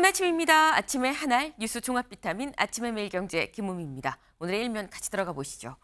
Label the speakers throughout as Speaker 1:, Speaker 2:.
Speaker 1: 좋은 아침입니다. 아침의 하나의 뉴스 종합 비타민 아침의 매일경제 김우미입니다. 오늘의 일면 같이 들어가 보시죠.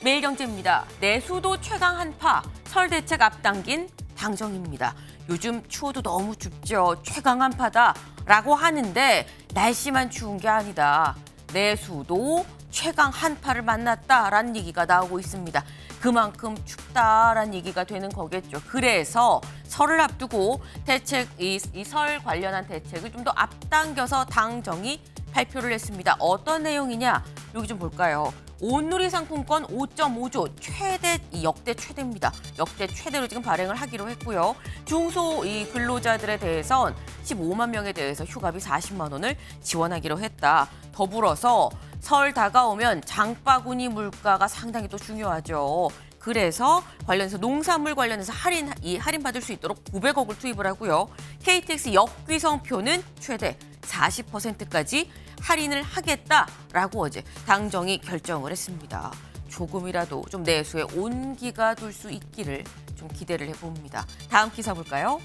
Speaker 1: 매일경제입니다. 내수도 최강 한파, 설 대책 앞당긴 당정입니다. 요즘 추워도 너무 춥죠. 최강 한파다라고 하는데 날씨만 추운 게 아니다. 내수도 최강 한파를 만났다라는 얘기가 나오고 있습니다. 그만큼 춥다라는 얘기가 되는 거겠죠. 그래서 설을 앞두고 대책, 이 설 관련한 대책을 좀 더 앞당겨서 당정이 발표를 했습니다. 어떤 내용이냐? 여기 좀 볼까요? 온누리 상품권 5.5조 역대 최대입니다. 역대 최대로 지금 발행을 하기로 했고요. 중소 근로자들에 대해선 15만 명에 대해서 휴가비 40만 원을 지원하기로 했다. 더불어서 설 다가오면 장바구니 물가가 상당히 또 중요하죠. 그래서 관련해서 농산물 관련해서 할인받을 수 있도록 900억을 투입을 하고요. KTX 역귀성표는 최대 40%까지 할인을 하겠다라고 어제 당정이 결정을 했습니다. 조금이라도 좀 내수에 온기가 돌 수 있기를 좀 기대를 해봅니다. 다음 기사 볼까요?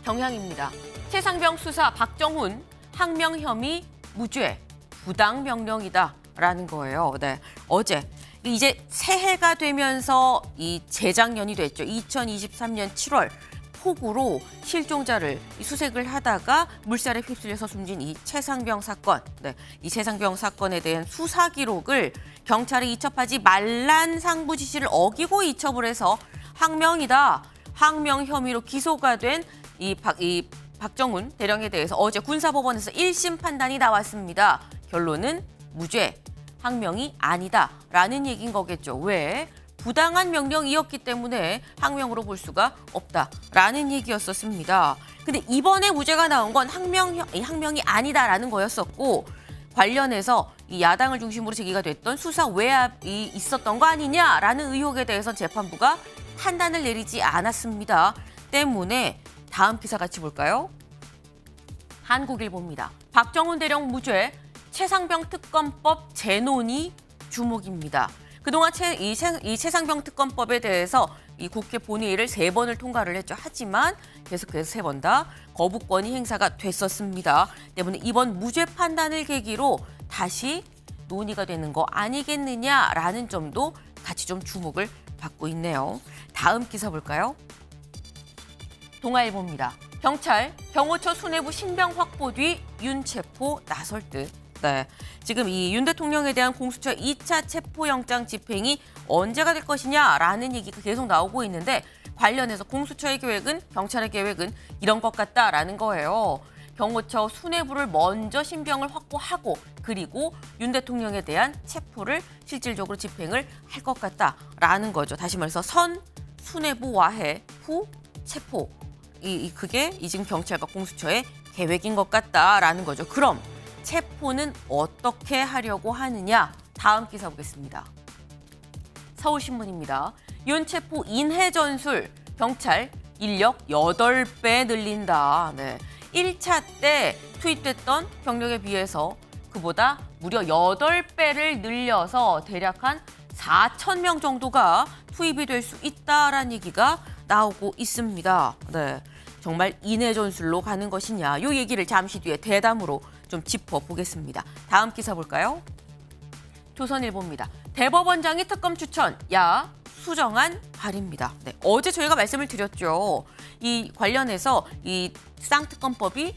Speaker 1: 경향입니다. 최상병 수사 박정훈 항명 혐의 무죄 부당 명령이다라는 거예요. 네, 어제 이제 새해가 되면서 이 재작년이 됐죠. 2023년 7월 폭우로 실종자를 수색을 하다가 물살에 휩쓸려서 숨진 이 최상병 사건. 네, 이 최상병 사건에 대한 수사 기록을 경찰에 이첩하지 말란 상부 지시를 어기고 이첩을 해서 항명이다. 항명 혐의로 기소가 된 이 박정훈 대령에 대해서 어제 군사법원에서 1심 판단이 나왔습니다. 결론은 무죄, 항명이 아니다라는 얘기인 거겠죠. 왜? 부당한 명령이었기 때문에 항명으로 볼 수가 없다라는 얘기였었습니다. 근데 이번에 무죄가 나온 건 항명이 아니다라는 거였었고 관련해서 이 야당을 중심으로 제기가 됐던 수사 외압이 있었던 거 아니냐라는 의혹에 대해서 재판부가 판단을 내리지 않았습니다. 때문에 다음 기사 같이 볼까요? 한국일보입니다. 박정훈 대령 무죄, 최상병 특검법 재논의 주목입니다. 그동안 이 최상병 특검법에 대해서 이 국회 본회의를 3번을 통과를 했죠. 하지만 계속해서 3번 다 거부권이 행사가 됐었습니다. 때문에 이번 무죄 판단을 계기로 다시 논의가 되는 거 아니겠느냐라는 점도 같이 좀 주목을 받고 있네요. 다음 기사 볼까요? 동아일보입니다. 경찰, 경호처 수뇌부 신병 확보 뒤 윤 체포 나설 듯. 네, 지금 이 윤 대통령에 대한 공수처 2차 체포영장 집행이 언제가 될 것이냐라는 얘기가 계속 나오고 있는데 관련해서 공수처의 계획은, 경찰의 계획은 이런 것 같다라는 거예요. 경호처 수뇌부를 먼저 신병을 확보하고 그리고 윤 대통령에 대한 체포를 실질적으로 집행을 할 것 같다라는 거죠. 다시 말해서 선 수뇌부 와해 후 체포. 그게 지금 경찰과 공수처의 계획인 것 같다라는 거죠. 그럼 체포는 어떻게 하려고 하느냐? 다음 기사 보겠습니다. 서울신문입니다. 윤 체포 인해 전술, 경찰 인력 8배 늘린다. 네, 1차 때 투입됐던 경력에 비해서 그보다 무려 8배를 늘려서 대략 한 4,000명 정도가 투입이 될 수 있다라는 얘기가 나오고 있습니다. 네, 정말 인해 전술로 가는 것이냐? 이 얘기를 잠시 뒤에 대담으로 좀 짚어보겠습니다. 다음 기사 볼까요? 조선일보입니다. 대법원장이 특검 추천, 야 수정안 발의입니다. 네, 어제 저희가 말씀을 드렸죠. 이 관련해서 이 쌍특검법이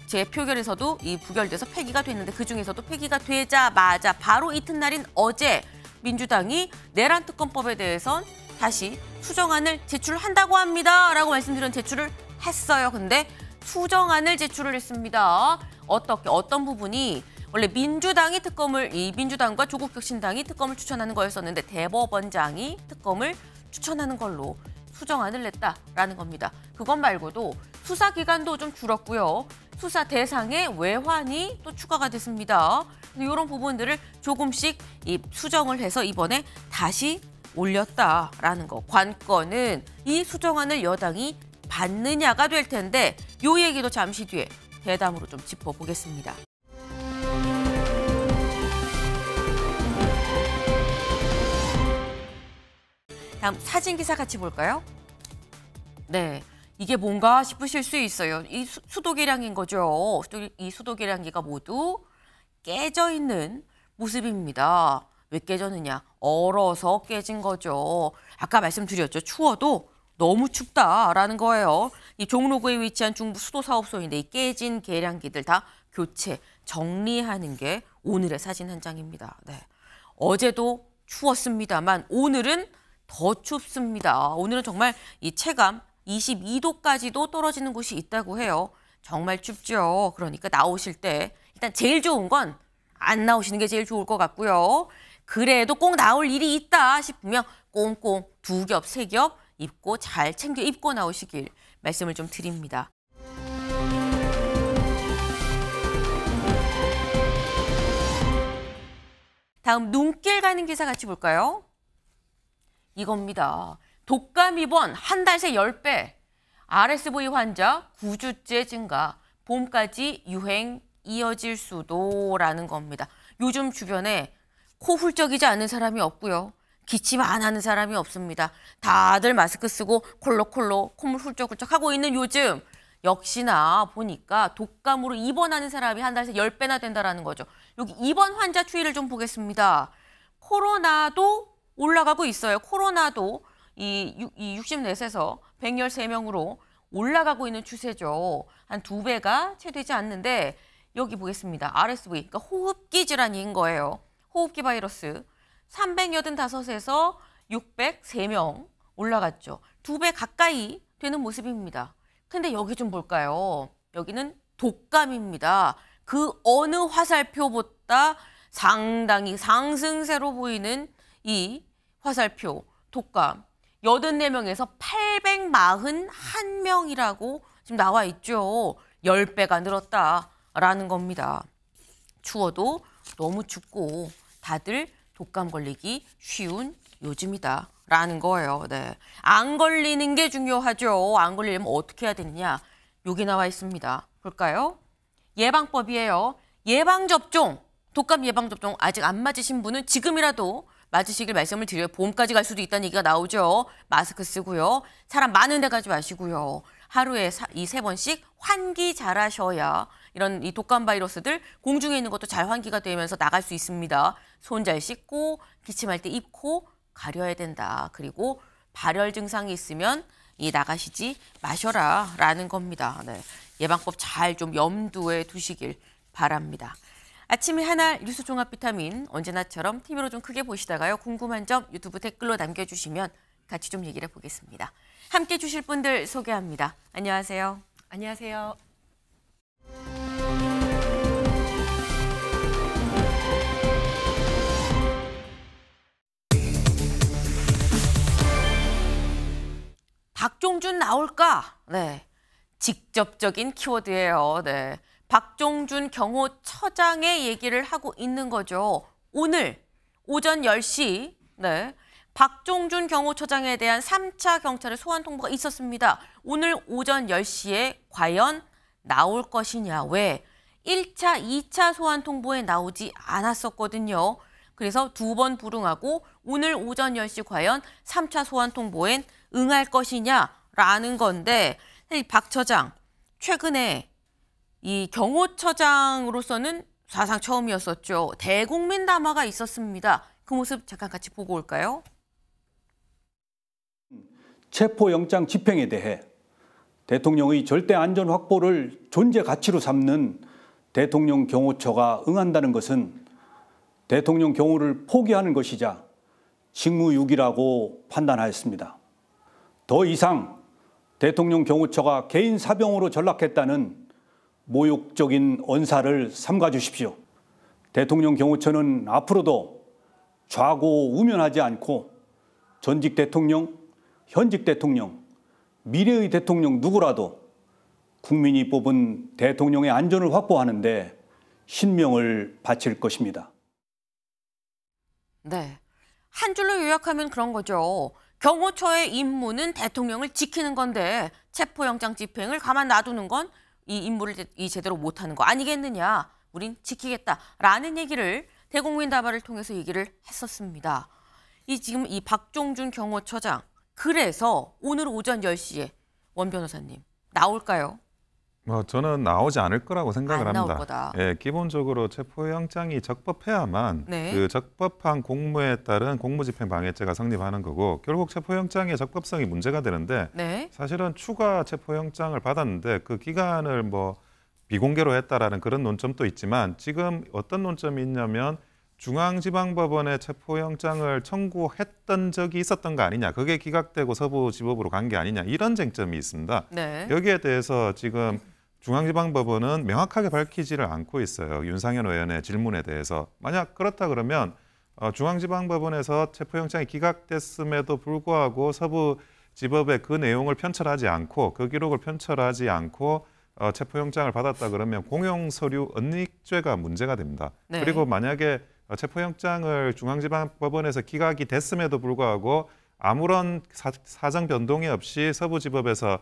Speaker 1: 재표결에서도 부결돼서 폐기가 됐는데 그중에서도 폐기가 되자마자 바로 이튿날인 어제 민주당이 내란 특검법에 대해선 다시 수정안을 제출한다고 합니다라고 말씀드린 제출을 했어요. 근데 수정안을 제출을 했습니다. 어떤 부분이 원래 민주당과 조국혁신당이 특검을 추천하는 거였었는데 대법원장이 특검을 추천하는 걸로 수정안을 냈다라는 겁니다. 그것 말고도 수사 기간도 좀 줄었고요. 수사 대상의 외환이 또 추가가 됐습니다. 이런 부분들을 조금씩 수정을 해서 이번에 다시 올렸다라는 거. 관건은 이 수정안을 여당이 받느냐가 될 텐데 이 얘기도 잠시 뒤에 대담으로 좀 짚어보겠습니다. 다음 사진 기사 같이 볼까요? 네, 이게 뭔가 싶으실 수 있어요. 이 수도 계량인 거죠. 이 수도 계량기가 모두 깨져 있는 모습입니다. 왜 깨졌느냐? 얼어서 깨진 거죠. 아까 말씀드렸죠. 추워도 너무 춥다라는 거예요. 이 종로구에 위치한 중부 수도사업소인데 이 깨진 계량기들 다 교체, 정리하는 게 오늘의 사진 한 장입니다. 네. 어제도 추웠습니다만 오늘은 더 춥습니다. 오늘은 정말 이 체감 22도까지도 떨어지는 곳이 있다고 해요. 정말 춥죠. 그러니까 나오실 때 일단 제일 좋은 건 안 나오시는 게 제일 좋을 것 같고요. 그래도 꼭 나올 일이 있다 싶으면 꽁꽁 2겹, 3겹 입고 잘 챙겨 입고 나오시길 말씀을 좀 드립니다. 다음 눈길 가는 기사 같이 볼까요? 이겁니다. 독감 입원 한 달 새 10배. RSV 환자 9주째 증가. 봄까지 유행 이어질 수도라는 겁니다. 요즘 주변에 코 훌쩍이지 않는 사람이 없고요. 기침 안 하는 사람이 없습니다. 다들 마스크 쓰고 콜록콜록 콧물 훌쩍훌쩍 하고 있는 요즘 역시나 보니까 독감으로 입원하는 사람이 한 달 새 10배나 된다는 거죠. 여기 입원 환자 추이를 좀 보겠습니다. 코로나도 올라가고 있어요. 코로나도 이 64세에서 113명으로 올라가고 있는 추세죠. 한 2배가 채 되지 않는데 여기 보겠습니다. RSV, 그러니까 호흡기 질환인 거예요. 호흡기 바이러스 385에서 603명 올라갔죠. 2배 가까이 되는 모습입니다. 근데 여기 좀 볼까요? 여기는 독감입니다. 그 어느 화살표보다 상당히 상승세로 보이는 이 화살표 독감 84명에서 841명이라고 지금 나와 있죠. 10배가 늘었다라는 겁니다. 추워도 너무 춥고 다들 독감 걸리기 쉬운 요즘이다라는 거예요. 네. 안 걸리는 게 중요하죠. 안 걸리려면 어떻게 해야 되느냐. 여기 나와 있습니다. 볼까요? 예방법이에요. 예방접종, 독감 예방접종 아직 안 맞으신 분은 지금이라도 맞으시길 말씀을 드려요. 봄까지 갈 수도 있다는 얘기가 나오죠. 마스크 쓰고요. 사람 많은 데 가지 마시고요. 하루에 이 3번씩 환기 잘하셔야 이런 이 독감 바이러스들 공중에 있는 것도 잘 환기가 되면서 나갈 수 있습니다. 손 잘 씻고 기침할 때 입, 코 가려야 된다. 그리고 발열 증상이 있으면 나가시지 마셔라라는 겁니다. 네. 예방법 잘 좀 염두에 두시길 바랍니다. 아침에 하나 뉴스 종합 비타민 언제나처럼 TV로 좀 크게 보시다가요. 궁금한 점 유튜브 댓글로 남겨주시면 같이 좀 얘기를 해보겠습니다. 함께 주실 분들 소개합니다. 안녕하세요.
Speaker 2: 안녕하세요.
Speaker 1: 박종준 나올까? 네, 직접적인 키워드예요. 네, 박종준 경호처장의 얘기를 하고 있는 거죠. 오늘 오전 10시 네, 박종준 경호처장에 대한 3차 경찰의 소환 통보가 있었습니다. 오늘 오전 10시에 과연 나올 것이냐. 왜? 1차, 2차 소환 통보에 나오지 않았었거든요. 그래서 2번 불응하고 오늘 오전 10시 과연 3차 소환 통보엔 응할 것이냐라는 건데 박 처장, 최근에 이 경호처장으로서는 사상 처음이었었죠. 대국민 담화가 있었습니다. 그 모습 잠깐 같이 보고 올까요?
Speaker 3: 체포영장 집행에 대해 대통령의 절대 안전 확보를 존재 가치로 삼는 대통령 경호처가 응한다는 것은 대통령 경호를 포기하는 것이자 직무유기라고 판단하였습니다. 더 이상 대통령 경호처가 개인 사병으로 전락했다는 모욕적인 언사를 삼가 주십시오. 대통령 경호처는 앞으로도 좌고우면하지 않고 전직 대통령, 현직 대통령, 미래의 대통령 누구라도 국민이 뽑은 대통령의 안전을 확보하는 데 신명을 바칠 것입니다.
Speaker 1: 네, 한 줄로 요약하면 그런 거죠. 경호처의 임무는 대통령을 지키는 건데 체포영장 집행을 가만 놔두는 건 이 임무를 제대로 못하는 거 아니겠느냐. 우린 지키겠다라는 얘기를 대국민 담화를 통해서 얘기를 했었습니다. 지금 이 박종준 경호처장 그래서 오늘 오전 10시에 원 변호사님. 나올까요?
Speaker 2: 저는 나오지 않을 거라고 생각을
Speaker 1: 안 나올
Speaker 2: 합니다.
Speaker 1: 거다.
Speaker 2: 예, 기본적으로 체포영장이 적법해야만
Speaker 1: 네.
Speaker 2: 그 적법한 공무에 따른 공무집행방해죄가 성립하는 거고 결국 체포영장의 적법성이 문제가 되는데
Speaker 1: 네.
Speaker 2: 사실은 추가 체포영장을 받았는데 그 기간을 뭐 비공개로 했다라는 그런 논점도 있지만 지금 어떤 논점이 있냐면 중앙지방법원에 체포영장을 청구했던 적이 있었던 거 아니냐. 그게 기각되고 서부지법으로 간 게 아니냐. 이런 쟁점이 있습니다.
Speaker 1: 네.
Speaker 2: 여기에 대해서 지금 중앙지방법원은 명확하게 밝히지를 않고 있어요. 윤상현 의원의 질문에 대해서. 만약 그렇다 그러면 중앙지방법원에서 체포영장이 기각됐음에도 불구하고 서부지법에 그 내용을 편철하지 않고 그 기록을 편철하지 않고 체포영장을 받았다 그러면 공용서류 은닉죄가 문제가 됩니다.
Speaker 1: 네.
Speaker 2: 그리고 만약에 체포영장을 중앙지방법원에서 기각이 됐음에도 불구하고 아무런 사정 변동이 없이 서부지법에서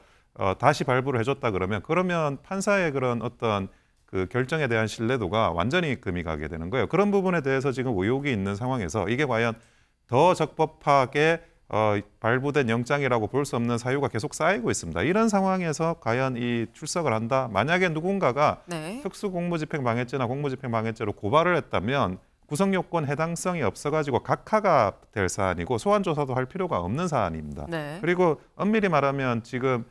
Speaker 2: 다시 발부를 해줬다 그러면 판사의 그런 어떤 그 결정에 대한 신뢰도가 완전히 금이 가게 되는 거예요. 그런 부분에 대해서 지금 의혹이 있는 상황에서 이게 과연 더 적법하게 발부된 영장이라고 볼 수 없는 사유가 계속 쌓이고 있습니다. 이런 상황에서 과연 이 출석을 한다? 만약에 누군가가
Speaker 1: 네.
Speaker 2: 특수공무집행방해죄나 공무집행방해죄로 고발을 했다면 구성요건 해당성이 없어가지고 각하가 될 사안이고 소환조사도 할 필요가 없는 사안입니다.
Speaker 1: 네.
Speaker 2: 그리고 엄밀히 말하면 지금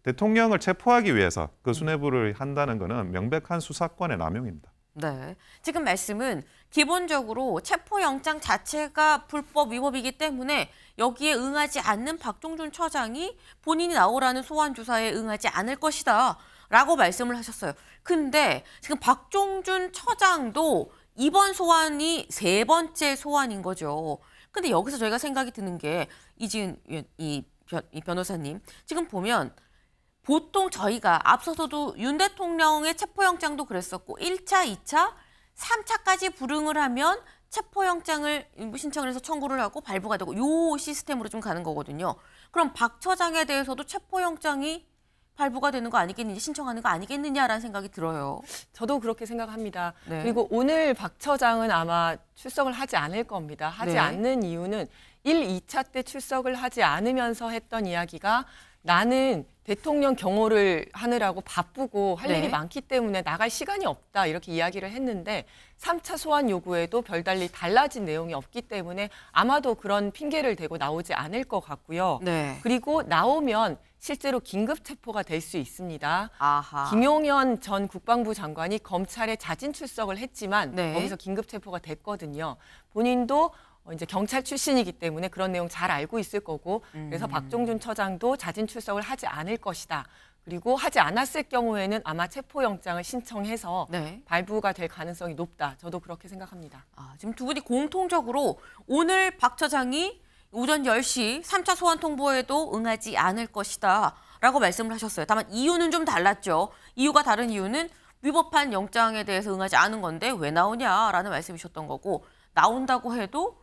Speaker 2: 대통령을 체포하기 위해서 그 수뇌부를 한다는 것은 명백한 수사권의 남용입니다.
Speaker 1: 네. 지금 말씀은 기본적으로 체포영장 자체가 불법 위법이기 때문에 여기에 응하지 않는 박종준 처장이 본인이 나오라는 소환 조사에 응하지 않을 것이다 라고 말씀을 하셨어요. 근데 지금 박종준 처장도 이번 소환이 세 번째 소환인 거죠. 근데 여기서 저희가 생각이 드는 게 이지은 이 변호사님 지금 보면 보통 저희가 앞서서도 윤 대통령의 체포영장도 그랬었고 1차, 2차, 3차까지 불응을 하면 체포영장을 신청을 해서 청구를 하고 발부가 되고 요 시스템으로 좀 가는 거거든요. 그럼 박 처장에 대해서도 체포영장이 발부가 되는 거 아니겠느냐, 신청하는 거 아니겠느냐라는 생각이 들어요.
Speaker 4: 저도 그렇게 생각합니다.
Speaker 1: 네.
Speaker 4: 그리고 오늘 박 처장은 아마 출석을 하지 않을 겁니다. 하지
Speaker 1: 네.
Speaker 4: 않는 이유는 1, 2차 때 출석을 하지 않으면서 했던 이야기가 나는 대통령 경호를 하느라고 바쁘고 할
Speaker 1: 네.
Speaker 4: 일이 많기 때문에 나갈 시간이 없다 이렇게 이야기를 했는데 3차 소환 요구에도 별달리 달라진 내용이 없기 때문에 아마도 그런 핑계를 대고 나오지 않을 것 같고요.
Speaker 1: 네.
Speaker 4: 그리고 나오면 실제로 긴급 체포가 될 수 있습니다.
Speaker 1: 아하.
Speaker 4: 김용현 전 국방부 장관이 검찰에 자진 출석을 했지만
Speaker 1: 네.
Speaker 4: 거기서 긴급 체포가 됐거든요. 본인도 이제 경찰 출신이기 때문에 그런 내용 잘 알고 있을 거고 그래서 박종준 처장도 자진 출석을 하지 않을 것이다. 그리고 하지 않았을 경우에는 아마 체포영장을 신청해서
Speaker 1: 네.
Speaker 4: 발부가 될 가능성이 높다. 저도 그렇게 생각합니다.
Speaker 1: 지금 두 분이 공통적으로 오늘 박 처장이 오전 10시 3차 소환 통보에도 응하지 않을 것이다 라고 말씀을 하셨어요. 다만 이유는 좀 달랐죠. 이유가 다른 이유는 위법한 영장에 대해서 응하지 않은 건데 왜 나오냐라는 말씀이셨던 거고 나온다고 해도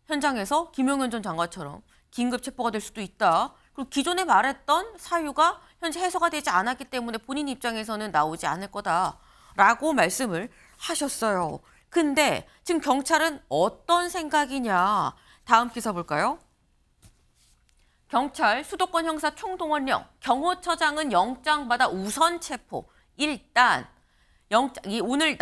Speaker 1: 현장에서 김용현 전 장관처럼 긴급 체포가 될 수도 있다. 그리고 기존에 말했던 사유가 현재 해소가 되지 않았기 때문에 본인 입장에서는 나오지 않을 거다라고 말씀을 하셨어요. 근데 지금 경찰은 어떤 생각이냐. 다음 기사 볼까요? 경찰 수도권 형사 총동원령. 경호처장은 영장받아 우선 체포. 일단 영장이 오늘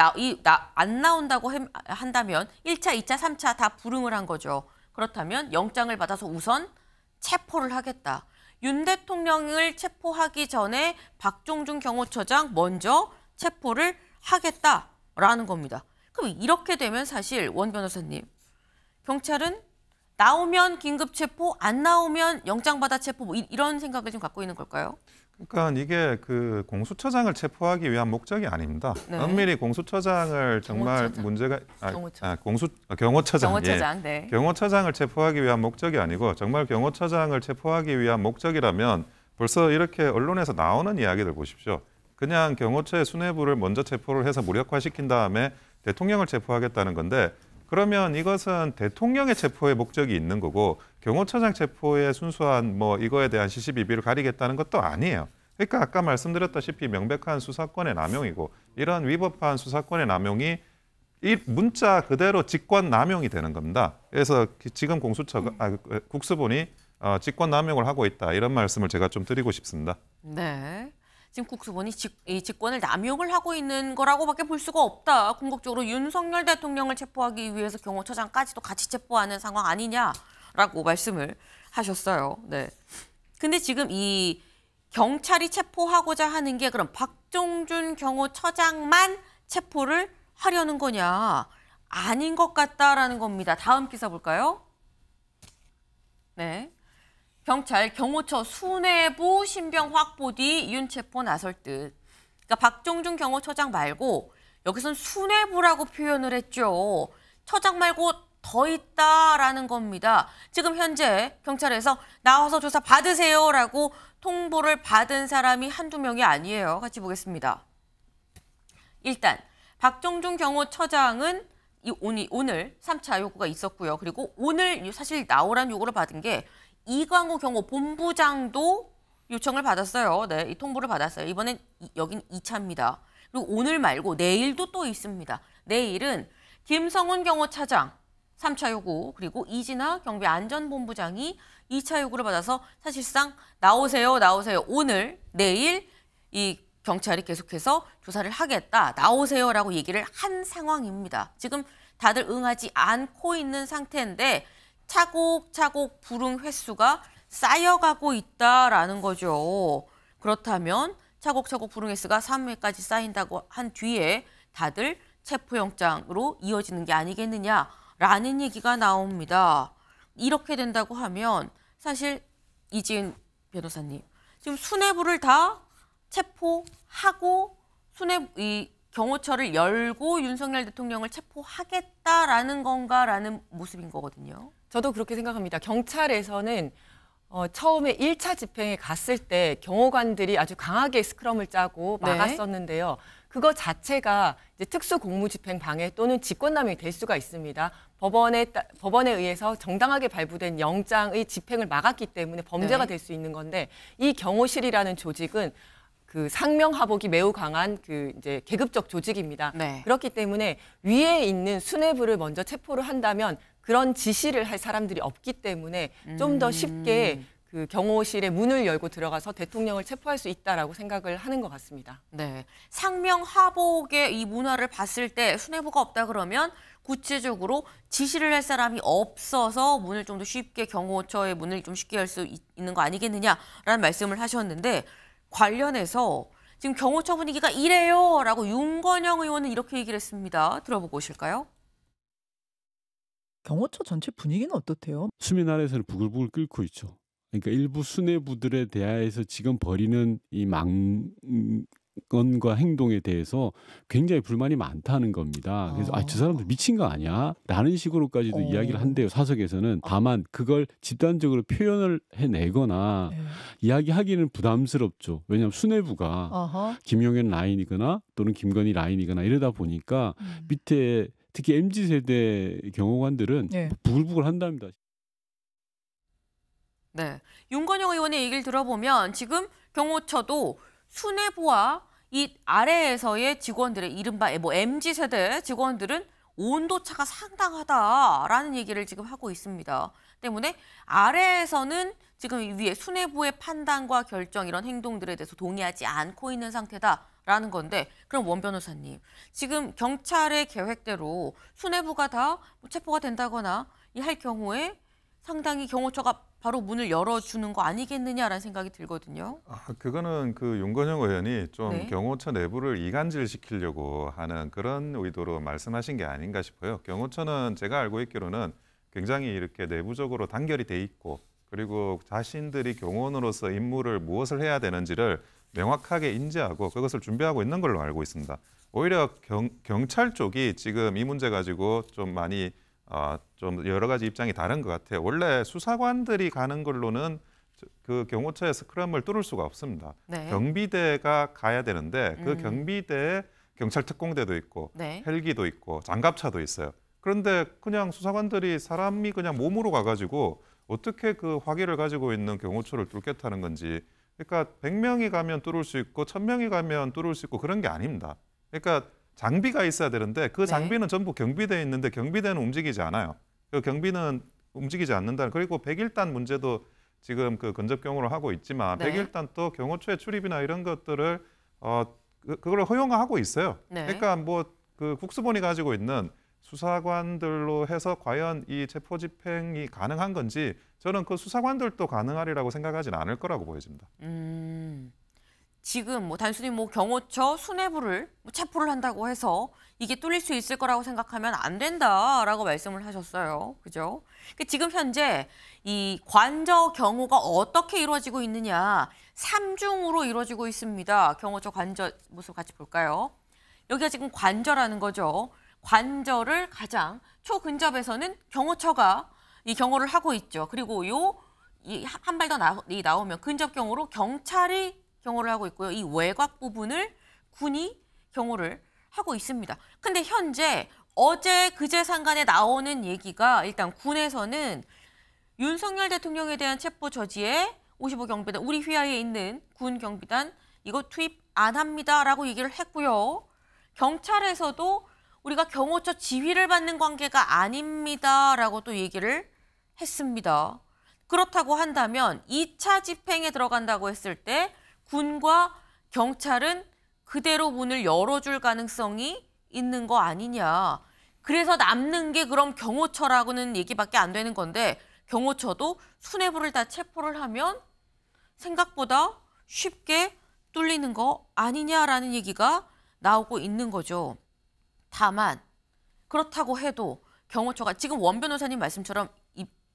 Speaker 1: 안 나온다고 한다면 1차, 2차, 3차 다 불응을 한 거죠. 그렇다면 영장을 받아서 우선 체포를 하겠다. 윤 대통령을 체포하기 전에 박종준 경호처장 먼저 체포를 하겠다라는 겁니다. 그럼 이렇게 되면 사실 원 변호사님, 경찰은 나오면 긴급 체포, 안 나오면 영장 받아 체포 뭐 이런 생각을 좀 갖고 있는 걸까요?
Speaker 2: 그러니까 이게 그 공수처장을 체포하기 위한 목적이 아닙니다.
Speaker 1: 네.
Speaker 2: 엄밀히 공수처장을 정말
Speaker 4: 경호처장.
Speaker 2: 문제가
Speaker 4: 경호처장.
Speaker 2: 경호처장.
Speaker 1: 경호처장,
Speaker 2: 예.
Speaker 1: 네.
Speaker 2: 경호처장을 체포하기 위한 목적이 아니고 정말 경호처장을 체포하기 위한 목적이라면 벌써 이렇게 언론에서 나오는 이야기들 보십시오. 그냥 경호처의 수뇌부를 먼저 체포를 해서 무력화시킨 다음에 대통령을 체포하겠다는 건데 그러면 이것은 대통령의 체포의 목적이 있는 거고 경호처장 체포의 순수한 뭐 이거에 대한 시시비비를 가리겠다는 것도 아니에요. 그러니까 아까 말씀드렸다시피 명백한 수사권의 남용이고 이런 위법한 수사권의 남용이 이 문자 그대로 직권 남용이 되는 겁니다. 그래서 지금 국수본이 직권 남용을 하고 있다. 이런 말씀을 제가 좀 드리고 싶습니다.
Speaker 1: 네. 지금 국수본이 이 직권을 남용을 하고 있는 거라고밖에 볼 수가 없다. 궁극적으로 윤석열 대통령을 체포하기 위해서 경호처장까지도 같이 체포하는 상황 아니냐라고 말씀을 하셨어요. 네. 근데 지금 이 경찰이 체포하고자 하는 게 그럼 박종준 경호처장만 체포를 하려는 거냐? 아닌 것 같다라는 겁니다. 다음 기사 볼까요? 네. 경찰 경호처 수뇌부 신병 확보 뒤 윤 체포 나설 듯. 그러니까 박종준 경호처장 말고 여기선 수뇌부라고 표현을 했죠. 처장 말고 더 있다라는 겁니다. 지금 현재 경찰에서 나와서 조사 받으세요라고 통보를 받은 사람이 한두 명이 아니에요. 같이 보겠습니다. 일단 박종준 경호처장은 오늘 3차 요구가 있었고요. 그리고 오늘 사실 나오란 요구를 받은 게 이광호 경호본부장도 요청을 받았어요. 네, 이 통보를 받았어요. 이번엔 여긴 2차입니다. 그리고 오늘 말고 내일도 또 있습니다. 내일은 김성훈 경호차장 3차 요구, 그리고 이진아 경비안전본부장이 2차 요구를 받아서 사실상 나오세요. 오늘, 내일 이 경찰이 계속해서 조사를 하겠다. 나오세요라고 얘기를 한 상황입니다. 지금 다들 응하지 않고 있는 상태인데 차곡차곡 불응 횟수가 쌓여가고 있다라는 거죠. 그렇다면 차곡차곡 불응 횟수가 3회까지 쌓인다고 한 뒤에 다들 체포영장으로 이어지는 게 아니겠느냐라는 얘기가 나옵니다. 이렇게 된다고 하면 사실 이지은 변호사님, 지금 수뇌부를 다 체포하고 이 경호처를 열고 윤석열 대통령을 체포하겠다라는 건가라는 모습인 거거든요.
Speaker 4: 저도 그렇게 생각합니다. 경찰에서는 처음에 1차 집행에 갔을 때 경호관들이 아주 강하게 스크럼을 짜고 막았었는데요. 그거 자체가 이제 특수공무집행 방해 또는 직권남용이 될 수가 있습니다. 법원에 의해서 정당하게 발부된 영장의 집행을 막았기 때문에 범죄가 될 수 있는 건데, 이 경호실이라는 조직은 그 상명하복이 매우 강한 그 이제 계급적 조직입니다. 그렇기 때문에 위에 있는 수뇌부를 먼저 체포를 한다면 그런 지시를 할 사람들이 없기 때문에 좀 더 쉽게 그 경호실의 문을 열고 들어가서 대통령을 체포할 수 있다라고 생각을 하는 것 같습니다.
Speaker 1: 네, 상명하복의 이 문화를 봤을 때 수뇌부가 없다 그러면 구체적으로 지시를 할 사람이 없어서 문을 좀 더 쉽게 경호처의 문을 좀 쉽게 열 수 있는 거 아니겠느냐라는 말씀을 하셨는데, 관련해서 지금 경호처 분위기가 이래요라고 윤건영 의원은 이렇게 얘기를 했습니다. 들어보고 오실까요?
Speaker 5: 경호처 전체 분위기는 어떻대요?
Speaker 6: 수면 아래에서는 부글부글 끓고 있죠. 그러니까 일부 수뇌부들에 대해서 지금 벌이는 이 망언과 행동에 대해서 굉장히 불만이 많다는 겁니다. 그래서 저 사람들 미친 거 아니야? 라는 식으로까지도 이야기를 한대요. 사석에서는. 다만 그걸 집단적으로 표현을 해내거나 이야기하기는 부담스럽죠. 왜냐하면 수뇌부가 김용현 라인이거나 또는 김건희 라인이거나 이러다 보니까 밑에 특히 MZ세대 경호관들은 부글부글 한답니다.
Speaker 1: 네, 윤건영 의원의 얘기를 들어보면 지금 경호처도 수뇌부와 이 아래에서의 직원들의 이른바 MZ세대 직원들은 온도차가 상당하다라는 얘기를 지금 하고 있습니다. 때문에 아래에서는 지금 위에 수뇌부의 판단과 결정, 이런 행동들에 대해서 동의하지 않고 있는 상태다라는 건데, 그럼 원 변호사님, 지금 경찰의 계획대로 수뇌부가 다 체포가 된다거나 할 경우에 상당히 경호처가 바로 문을 열어주는 거 아니겠느냐라는 생각이 들거든요.
Speaker 2: 그거는 그 윤건영 의원이 좀 경호처 내부를 이간질시키려고 하는 그런 의도로 말씀하신 게 아닌가 싶어요. 경호처는 제가 알고 있기로는 굉장히 이렇게 내부적으로 단결이 돼 있고, 그리고 자신들이 경호원으로서 임무를 무엇을 해야 되는지를 명확하게 인지하고 그것을 준비하고 있는 걸로 알고 있습니다. 오히려 경찰 쪽이 지금 이 문제 가지고 좀 많이 좀 여러 가지 입장이 다른 것 같아요. 원래 수사관들이 가는 걸로는 그 경호처의 스크럼을 뚫을 수가 없습니다. 경비대가 가야 되는데 그 경비대에 경찰 특공대도 있고 헬기도 있고 장갑차도 있어요. 그런데 그냥 수사관들이 사람이 그냥 몸으로 가가지고 어떻게 그 화기를 가지고 있는 경호처를 뚫겠다는 건지. 그러니까 100명이 가면 뚫을 수 있고 1000명이 가면 뚫을 수 있고 그런 게 아닙니다. 그러니까 장비가 있어야 되는데 그 장비는 전부 경비대에 있는데 경비대는 움직이지 않아요. 그 경비는 움직이지 않는다. 그리고 101단 문제도 지금 그 근접 경호를 하고 있지만
Speaker 1: 네.
Speaker 2: 101단 또 경호처의 출입이나 이런 것들을 그걸 허용하고 있어요.
Speaker 1: 네.
Speaker 2: 그러니까 뭐 그 국수본이 가지고 있는 수사관들로 해서 과연 이 체포 집행이 가능한 건지 저는 그 수사관들도 가능하리라고 생각하지는 않을 거라고 보여집니다.
Speaker 1: 지금 뭐 단순히 뭐 경호처 수뇌부를 뭐 체포를 한다고 해서 이게 뚫릴 수 있을 거라고 생각하면 안 된다라고 말씀을 하셨어요. 그죠? 지금 현재 이 관저 경호가 어떻게 이루어지고 있느냐 3중으로 이루어지고 있습니다. 경호처 관저 모습 같이 볼까요? 여기가 지금 관저라는 거죠. 관저를 가장 초근접에서는 경호처가 이 경호를 하고 있죠. 그리고 한 발 더 나오면 근접 경호로 경찰이 경호를 하고 있고요. 이 외곽 부분을 군이 경호를 하고 있습니다. 근데 현재 어제 그제 상간에 나오는 얘기가 일단 군에서는 윤석열 대통령에 대한 체포 저지에 55 경비단 우리 휘하에 있는 군 경비단 이거 투입 안 합니다라고 얘기를 했고요. 경찰에서도 우리가 경호처 지휘를 받는 관계가 아닙니다라고 또 얘기를 했습니다. 그렇다고 한다면 2차 집행에 들어간다고 했을 때 군과 경찰은 그대로 문을 열어줄 가능성이 있는 거 아니냐. 그래서 남는 게 그럼 경호처라고는 얘기밖에 안 되는 건데 경호처도 수뇌부를 다 체포를 하면 생각보다 쉽게 뚫리는 거 아니냐라는 얘기가 나오고 있는 거죠. 다만 그렇다고 해도 경호처가 지금 원 변호사님 말씀처럼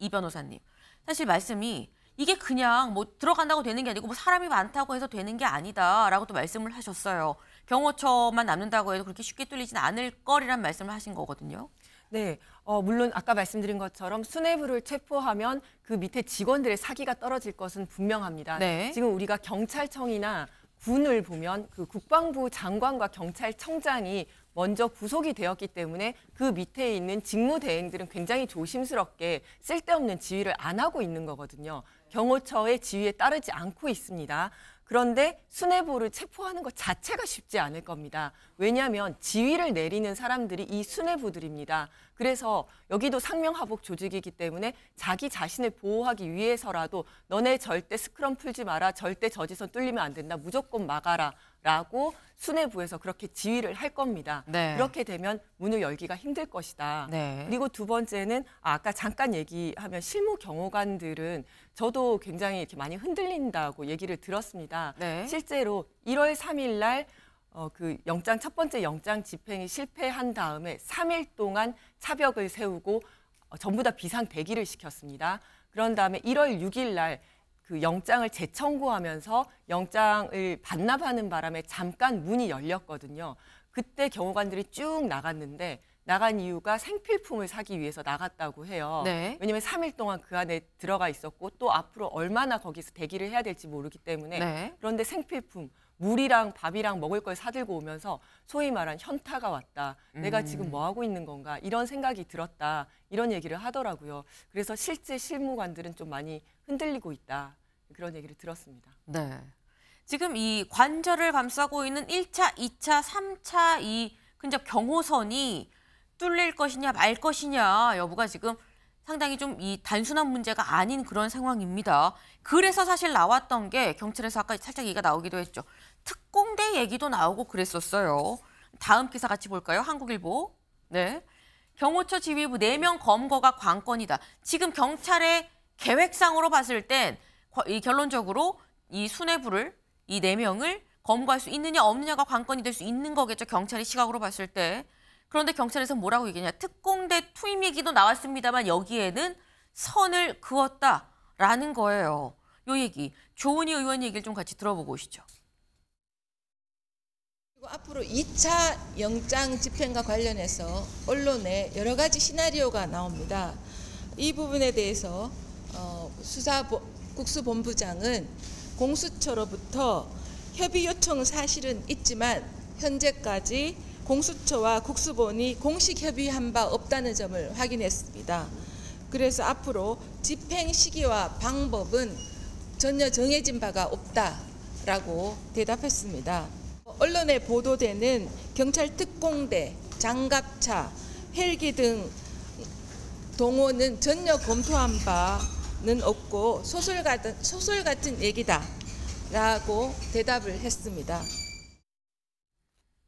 Speaker 1: 이 변호사님 사실 말씀이 이게 그냥 뭐 들어간다고 되는 게 아니고 뭐 사람이 많다고 해서 되는 게 아니다라고 또 말씀을 하셨어요. 경호처만 남는다고 해도 그렇게 쉽게 뚫리진 않을 거리란 말씀을 하신 거거든요.
Speaker 4: 네, 물론 아까 말씀드린 것처럼 수뇌부를 체포하면 그 밑에 직원들의 사기가 떨어질 것은 분명합니다.
Speaker 1: 네.
Speaker 4: 지금 우리가 경찰청이나 군을 보면 그 국방부 장관과 경찰청장이 먼저 구속이 되었기 때문에 그 밑에 있는 직무대행들은 굉장히 조심스럽게 쓸데없는 지휘를 안 하고 있는 거거든요. 경호처의 지휘에 따르지 않고 있습니다. 그런데 수뇌부를 체포하는 것 자체가 쉽지 않을 겁니다. 왜냐하면 지휘를 내리는 사람들이 이 수뇌부들입니다. 그래서 여기도 상명하복 조직이기 때문에 자기 자신을 보호하기 위해서라도 너네 절대 스크럼 풀지 마라, 절대 저지선 뚫리면 안 된다, 무조건 막아라 라고 수뇌부에서 그렇게 지휘를 할 겁니다.
Speaker 1: 네.
Speaker 4: 그렇게 되면 문을 열기가 힘들 것이다.
Speaker 1: 네.
Speaker 4: 그리고 두 번째는 아까 잠깐 얘기하면 실무 경호관들은 저도 굉장히 이렇게 많이 흔들린다고 얘기를 들었습니다.
Speaker 1: 네.
Speaker 4: 실제로 1월 3일 날 그 첫 번째 영장 집행이 실패한 다음에 3일 동안 차벽을 세우고 전부 다 비상 대기를 시켰습니다. 그런 다음에 1월 6일 날 그 영장을 재청구하면서 영장을 반납하는 바람에 잠깐 문이 열렸거든요. 그때 경호관들이 쭉 나갔는데 나간 이유가 생필품을 사기 위해서 나갔다고 해요.
Speaker 1: 네.
Speaker 4: 왜냐하면 3일 동안 그 안에 들어가 있었고 또 앞으로 얼마나 거기서 대기를 해야 될지 모르기 때문에
Speaker 1: 네.
Speaker 4: 그런데 생필품, 물이랑 밥이랑 먹을 걸 사들고 오면서 소위 말한 현타가 왔다. 내가 지금 뭐 하고 있는 건가 이런 생각이 들었다. 이런 얘기를 하더라고요. 그래서 실제 실무관들은 좀 많이 흔들리고 있다. 그런 얘기를 들었습니다.
Speaker 1: 네. 지금 이 관저를 감싸고 있는 1차, 2차, 3차 이 근접 경호선이 뚫릴 것이냐 말 것이냐 여부가 지금 상당히 좀 이 단순한 문제가 아닌 그런 상황입니다. 그래서 사실 나왔던 게 경찰에서 아까 살짝 얘기가 나오기도 했죠. 특공대 얘기도 나오고 그랬었어요. 다음 기사 같이 볼까요? 한국일보. 네. 경호처 지휘부 4명 검거가 관건이다. 지금 경찰의 계획상으로 봤을 땐 이 결론적으로 이 수뇌부를 이 4명을 검거할 수 있느냐 없느냐가 관건이 될 수 있는 거겠죠. 경찰이 시각으로 봤을 때. 그런데 경찰에서 뭐라고 얘기했냐. 특공대 투입 얘기도 나왔습니다만 여기에는 선을 그었다라는 거예요. 요 얘기. 조은희 의원 얘기를 좀 같이 들어보고 오시죠.
Speaker 7: 그리고 앞으로 2차 영장 집행과 관련해서 언론에 여러 가지 시나리오가 나옵니다. 이 부분에 대해서 국수본부장은 공수처로부터 협의 요청 사실은 있지만 현재까지 공수처와 국수본이 공식 협의한 바 없다는 점을 확인했습니다. 그래서 앞으로 집행 시기와 방법은 전혀 정해진 바가 없다라고 대답했습니다. 언론에 보도되는 경찰 특공대, 장갑차, 헬기 등 동원은 전혀 검토한 바 없고 소설 같은 얘기다라고 대답을 했습니다.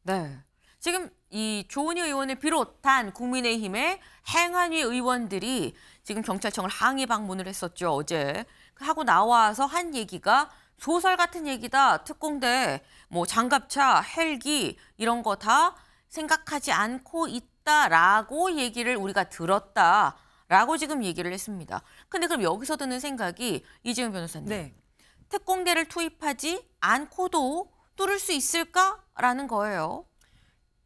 Speaker 1: 네. 지금 이 조은희 의원을 비롯한 국민의힘의 행안위 의원들이 지금 경찰청을 항의 방문을 했었죠, 어제. 하고 나와서 한 얘기가 소설 같은 얘기다. 특공대, 뭐 장갑차, 헬기 이런 거 다 생각하지 않고 있다라고 얘기를 우리가 들었다라고 지금 얘기를 했습니다. 근데 그럼 여기서 드는 생각이 이재용 변호사님.
Speaker 4: 네.
Speaker 1: 특공대를 투입하지 않고도 뚫을 수 있을까라는 거예요.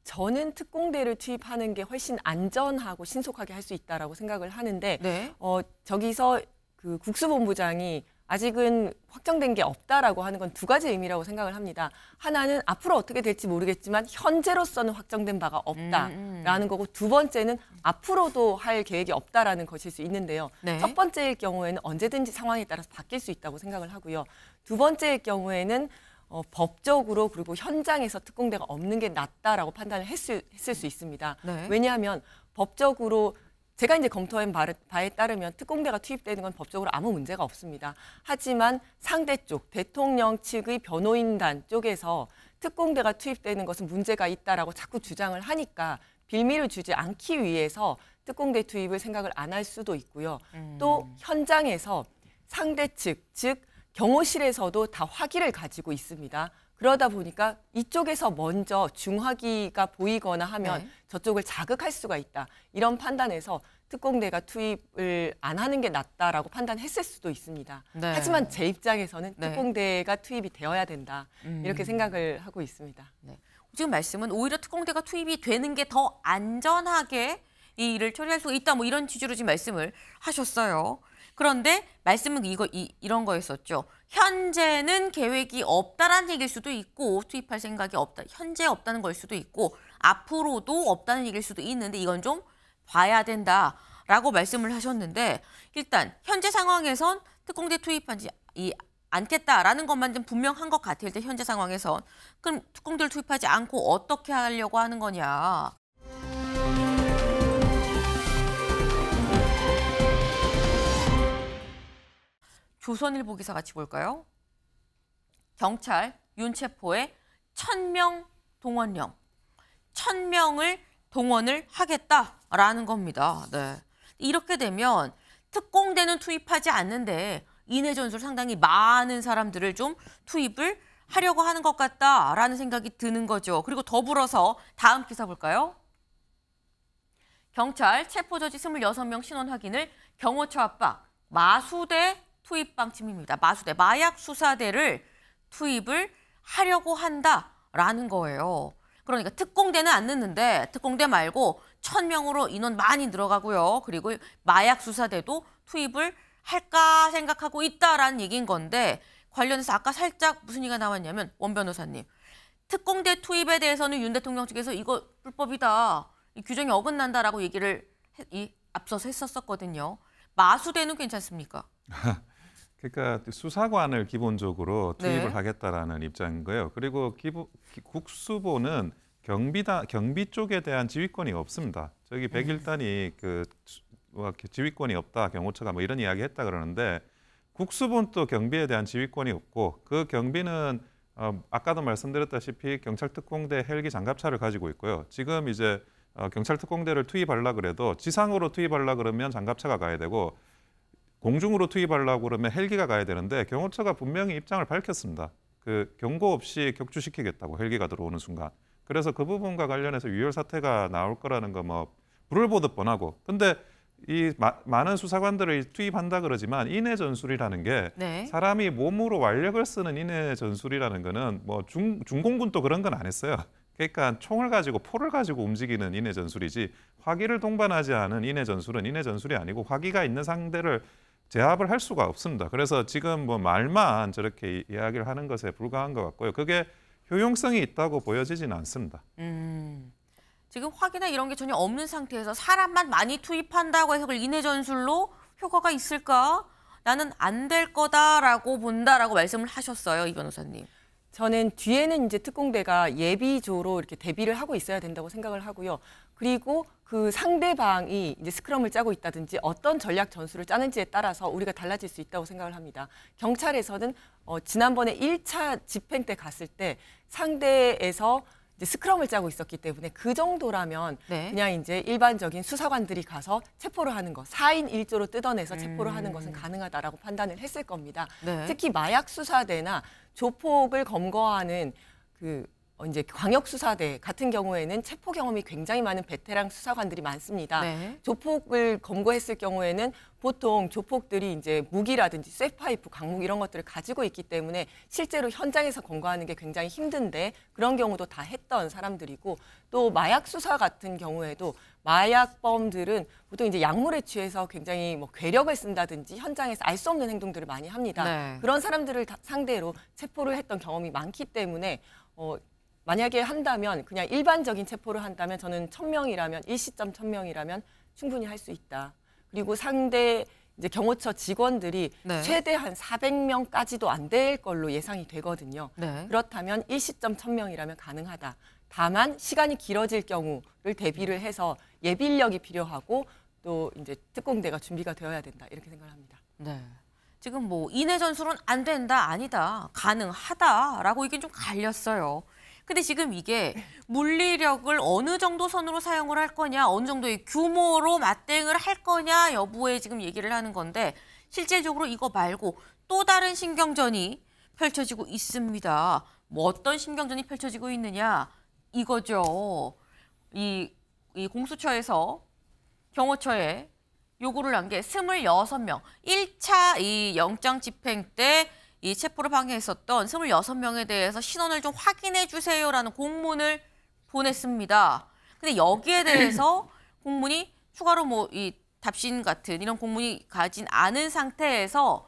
Speaker 4: 저는 특공대를 투입하는 게 훨씬 안전하고 신속하게 할 수 있다라고 생각을 하는데
Speaker 1: 네.
Speaker 4: 저기서 그 국수본부장이 아직은 확정된 게 없다라고 하는 건 두 가지 의미라고 생각을 합니다. 하나는 앞으로 어떻게 될지 모르겠지만 현재로서는 확정된 바가 없다라는 거고, 두 번째는 앞으로도 할 계획이 없다라는 것일 수 있는데요.
Speaker 1: 네.
Speaker 4: 첫 번째일 경우에는 언제든지 상황에 따라서 바뀔 수 있다고 생각을 하고요. 두 번째일 경우에는 법적으로 그리고 현장에서 특공대가 없는 게 낫다라고 판단을 했을 수 있습니다.
Speaker 1: 네.
Speaker 4: 왜냐하면 법적으로 제가 이제 검토한 바에 따르면 특공대가 투입되는 건 법적으로 아무 문제가 없습니다. 하지만 상대 쪽, 대통령 측의 변호인단 쪽에서 특공대가 투입되는 것은 문제가 있다라고 자꾸 주장을 하니까 빌미를 주지 않기 위해서 특공대 투입을 생각을 안 할 수도 있고요. 또 현장에서 상대 측, 즉 경호실에서도 다 화기를 가지고 있습니다. 그러다 보니까 이쪽에서 먼저 중화기가 보이거나 하면
Speaker 1: 네.
Speaker 4: 저쪽을 자극할 수가 있다. 이런 판단에서 특공대가 투입을 안 하는 게 낫다라고 판단했을 수도 있습니다.
Speaker 1: 네.
Speaker 4: 하지만 제 입장에서는
Speaker 1: 네.
Speaker 4: 특공대가 투입이 되어야 된다. 이렇게 생각을 하고 있습니다.
Speaker 1: 네. 지금 말씀은 오히려 특공대가 투입이 되는 게 더 안전하게 이 일을 처리할 수가 있다. 뭐 이런 취지로 지금 말씀을 하셨어요. 그런데 말씀은 이런 거였었죠. 현재는 계획이 없다라는 얘기일 수도 있고 투입할 생각이 없다. 현재 없다는 걸 수도 있고 앞으로도 없다는 얘기일 수도 있는데 이건 좀 봐야 된다라고 말씀을 하셨는데 일단 현재 상황에선 특공대 투입하지 않겠다라는 것만 좀 분명한 것 같아요. 일단 현재 상황에선. 그럼 특공대를 투입하지 않고 어떻게 하려고 하는 거냐. 조선일보 기사 같이 볼까요? 경찰 윤체포에 1000명 동원령. 1000명을 동원을 하겠다라는 겁니다. 네. 이렇게 되면 특공대는 투입하지 않는데 인해 전술 상당히 많은 사람들을 좀 투입을 하려고 하는 것 같다라는 생각이 드는 거죠. 그리고 더불어서 다음 기사 볼까요? 경찰 체포 저지 26명 신원 확인을 경호처 압박. 마수대 투입 방침입니다. 마수대, 마약 수사대를 투입을 하려고 한다라는 거예요. 그러니까 특공대는 안 넣는데 특공대 말고 1000명으로 인원 많이 늘어가고요. 그리고 마약 수사대도 투입을 할까 생각하고 있다라는 얘기인 건데 관련해서 아까 살짝 무슨 얘기가 나왔냐면 원 변호사님. 특공대 투입에 대해서는 윤 대통령 측에서 이거 불법이다. 이 규정이 어긋난다라고 얘기를 앞서서 했었거든요. 마수대는 괜찮습니까?
Speaker 2: 그러니까 수사관을 기본적으로 투입을
Speaker 1: 네.
Speaker 2: 하겠다라는 입장인 거예요. 그리고 국수보는 경비 쪽에 대한 지휘권이 없습니다. 저기 101단이 지휘권이 없다, 경호처가 뭐 이런 이야기 했다 그러는데 국수본 또 경비에 대한 지휘권이 없고 그 경비는 아까도 말씀드렸다시피 경찰 특공대 헬기 장갑차를 가지고 있고요. 지금 이제 경찰 특공대를 투입하려고 그래도 지상으로 투입하려고 그러면 장갑차가 가야 되고 공중으로 투입하려고 그러면 헬기가 가야 되는데 경호처가 분명히 입장을 밝혔습니다. 그 경고 없이 격추시키겠다고 헬기가 들어오는 순간. 그래서 그 부분과 관련해서 유혈 사태가 나올 거라는 거 뭐 불을 보듯 뻔하고. 근데 이 많은 수사관들을 투입한다 그러지만 인해 전술이라는 게
Speaker 1: 네.
Speaker 2: 사람이 몸으로 완력을 쓰는 인해 전술이라는 거는 뭐 중공군도 그런 건 안 했어요. 그러니까 총을 가지고 포를 가지고 움직이는 인해 전술이지 화기를 동반하지 않은 인해 전술은 인해 전술이 아니고 화기가 있는 상대를 제압을 할 수가 없습니다. 그래서 지금 뭐 말만 저렇게 이야기를 하는 것에 불과한 것 같고요. 그게 효용성이 있다고 보여지지는 않습니다.
Speaker 1: 지금 화기나 이런 게 전혀 없는 상태에서 사람만 많이 투입한다고 해서 그걸 인해 전술로 효과가 있을까? 나는 안 될 거다라고 본다라고 말씀을 하셨어요, 이 변호사님.
Speaker 4: 저는 뒤에는 이제 특공대가 예비조로 이렇게 대비를 하고 있어야 된다고 생각을 하고요. 그리고 그 상대방이 이제 스크럼을 짜고 있다든지 어떤 전략 전술을 짜는지에 따라서 우리가 달라질 수 있다고 생각을 합니다. 경찰에서는 지난번에 1차 집행 때 갔을 때 상대에서 이제 스크럼을 짜고 있었기 때문에 그 정도라면
Speaker 1: 네.
Speaker 4: 그냥 이제 일반적인 수사관들이 가서 체포를 하는 것, 4인 1조로 뜯어내서 체포를 하는 것은 가능하다라고 판단을 했을 겁니다.
Speaker 1: 네.
Speaker 4: 특히 마약 수사대나 조폭을 검거하는 이제 광역수사대 같은 경우에는 체포 경험이 굉장히 많은 베테랑 수사관들이 많습니다.
Speaker 1: 네.
Speaker 4: 조폭을 검거했을 경우에는 보통 조폭들이 이제 무기라든지 쇠파이프, 강목 이런 것들을 가지고 있기 때문에 실제로 현장에서 검거하는 게 굉장히 힘든데 그런 경우도 다 했던 사람들이고 또 마약 수사 같은 경우에도 마약범들은 보통 이제 약물에 취해서 굉장히 뭐 괴력을 쓴다든지 현장에서 알 수 없는 행동들을 많이 합니다.
Speaker 1: 네.
Speaker 4: 그런 사람들을 상대로 체포를 했던 경험이 많기 때문에 만약에 한다면 그냥 일반적인 체포를 한다면 저는 1000명이라면 일시점 1000명이라면 충분히 할 수 있다. 그리고 상대 이제 경호처 직원들이
Speaker 1: 네.
Speaker 4: 최대 한 400명까지도 안 될 걸로 예상이 되거든요.
Speaker 1: 네.
Speaker 4: 그렇다면 일시점 1000명이라면 가능하다. 다만 시간이 길어질 경우를 대비를 해서 예비인력이 필요하고 또 이제 특공대가 준비가 되어야 된다. 이렇게 생각합니다.
Speaker 1: 네. 지금 뭐 인해 전술은 안 된다, 아니다, 가능하다라고 이게 좀 갈렸어요. 근데 지금 이게 물리력을 어느 정도 선으로 사용을 할 거냐, 어느 정도의 규모로 맞대응을 할 거냐 여부에 지금 얘기를 하는 건데 실질적으로 이거 말고 또 다른 신경전이 펼쳐지고 있습니다. 뭐 어떤 신경전이 펼쳐지고 있느냐 이거죠. 이 공수처에서 경호처에 요구를 한 게 26명. 1차 이 영장 집행 때 이 체포를 방해했었던 26명에 대해서 신원을 좀 확인해 주세요라는 공문을 보냈습니다. 근데 여기에 대해서 공문이 추가로 뭐 이 답신 같은 이런 공문이 가진 않은 상태에서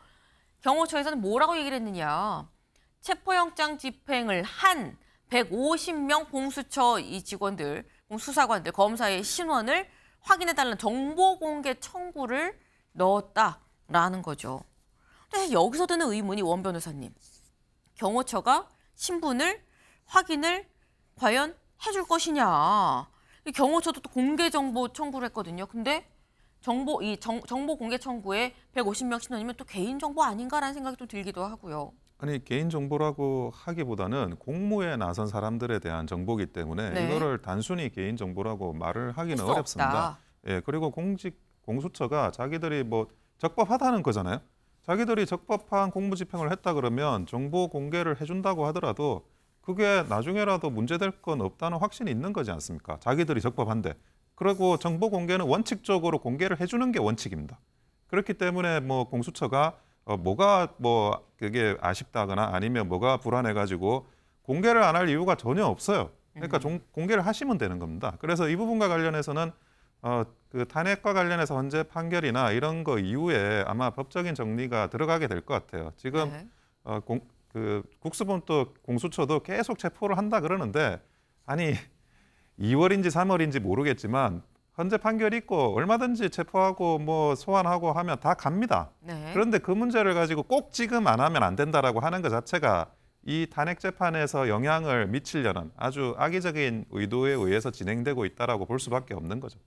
Speaker 1: 경호처에서는 뭐라고 얘기를 했느냐. 체포영장 집행을 한 150명 공수처 이 직원들, 수사관들, 검사의 신원을 확인해달라는 정보 공개 청구를 넣었다라는 거죠. 근데 여기서 드는 의문이 원 변호사님, 경호처가 신분을 확인을 과연 해줄 것이냐. 경호처도 또 공개 정보 청구를 했거든요. 근데 정보 공개 청구에 150명 신원이면 또 개인 정보 아닌가라는 생각이 좀 들기도 하고요.
Speaker 2: 아니 개인 정보라고 하기보다는 공무에 나선 사람들에 대한 정보이기 때문에
Speaker 1: 네.
Speaker 2: 이거를 단순히 개인 정보라고 말을 하기는
Speaker 1: 할 수
Speaker 2: 어렵습니다.
Speaker 1: 없다.
Speaker 2: 예, 그리고 공수처가 자기들이 뭐 적법하다는 거잖아요. 자기들이 적법한 공무집행을 했다 그러면 정보 공개를 해준다고 하더라도 그게 나중에라도 문제될 건 없다는 확신이 있는 거지 않습니까? 자기들이 적법한데. 그리고 정보 공개는 원칙적으로 공개를 해주는 게 원칙입니다. 그렇기 때문에 뭐 공수처가 뭐가 뭐 그게 아쉽다거나 아니면 뭐가 불안해가지고 공개를 안 할 이유가 전혀 없어요. 그러니까 공개를 하시면 되는 겁니다. 그래서 이 부분과 관련해서는 그 탄핵과 관련해서 헌재 판결이나 이런 거 이후에 아마 법적인 정리가 들어가게 될 것 같아요. 지금
Speaker 1: 네.
Speaker 2: 국수본도 공수처도 계속 체포를 한다 그러는데 아니 2월인지 3월인지 모르겠지만 헌재 판결이 있고 얼마든지 체포하고 뭐 소환하고 하면 다 갑니다.
Speaker 1: 네.
Speaker 2: 그런데 그 문제를 가지고 꼭 지금 안 하면 안 된다라고 하는 것 자체가 이 탄핵 재판에서 영향을 미치려는 아주 악의적인 의도에 의해서 진행되고 있다라고 볼 수밖에 없는 거죠.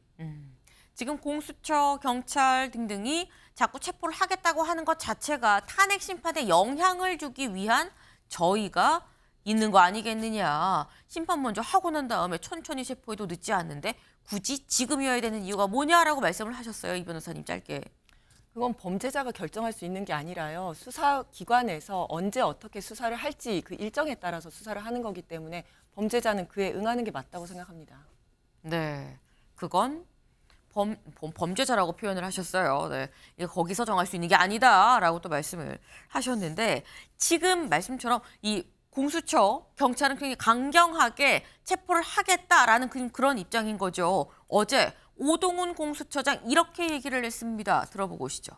Speaker 1: 지금 공수처, 경찰 등등이 자꾸 체포를 하겠다고 하는 것 자체가 탄핵 심판에 영향을 주기 위한 저희가 있는 거 아니겠느냐. 심판 먼저 하고 난 다음에 천천히 체포해도 늦지 않는데 굳이 지금이어야 되는 이유가 뭐냐라고 말씀을 하셨어요. 이 변호사님 짧게.
Speaker 4: 그건 범죄자가 결정할 수 있는 게 아니라요. 수사기관에서 언제 어떻게 수사를 할지 그 일정에 따라서 수사를 하는 거기 때문에 범죄자는 그에 응하는 게 맞다고 생각합니다.
Speaker 1: 네, 그건 범죄자라고 표현을 하셨어요. 네, 이거 거기서 정할 수 있는 게 아니다라고 또 말씀을 하셨는데 지금 말씀처럼 이 공수처, 경찰은 굉장히 강경하게 체포를 하겠다라는 그런 입장인 거죠. 어제 오동훈 공수처장 이렇게 얘기를 했습니다. 들어보고 오시죠.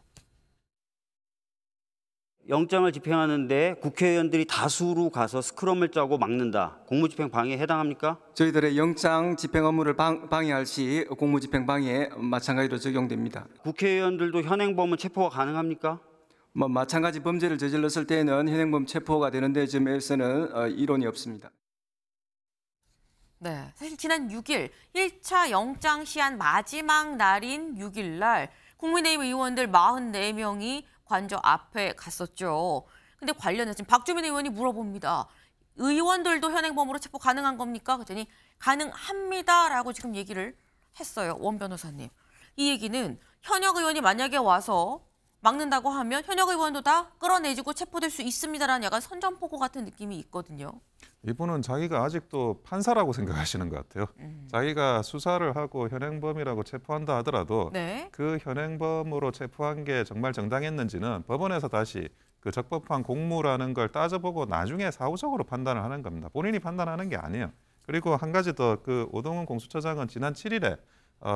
Speaker 8: 영장을 집행하는데 국회의원들이 다수로 가서 스크럼을 짜고 막는다. 공무집행 방해에 해당합니까?
Speaker 9: 저희들의 영장 집행 업무를 방해할 시 공무집행 방해에 마찬가지로 적용됩니다.
Speaker 8: 국회의원들도 현행범은 체포가 가능합니까?
Speaker 9: 마찬가지 범죄를 저질렀을 때에는 현행범 체포가 되는데 점에서는 이론이 없습니다.
Speaker 1: 네, 사실 지난 6일 1차 영장 시한 마지막 날인 6일 날 국민의힘 의원들 44명이 관저 앞에 갔었죠. 근데 관련해서 지금 박주민 의원이 물어봅니다. 의원들도 현행범으로 체포 가능한 겁니까? 그랬더니 가능합니다라고 지금 얘기를 했어요. 원 변호사님. 이 얘기는 현역 의원이 만약에 와서 막는다고 하면 현역 의원도 다 끌어내주고 체포될 수 있습니다라는 약간 선전포고 같은 느낌이 있거든요.
Speaker 2: 이분은 자기가 아직도 판사라고 생각하시는 것 같아요. 자기가 수사를 하고 현행범이라고 체포한다 하더라도
Speaker 1: 네.
Speaker 2: 그 현행범으로 체포한 게 정말 정당했는지는 법원에서 다시 그 적법한 공무라는 걸 따져보고 나중에 사후적으로 판단을 하는 겁니다. 본인이 판단하는 게 아니에요. 그리고 한 가지 더, 그 오동훈 공수처장은 지난 7일에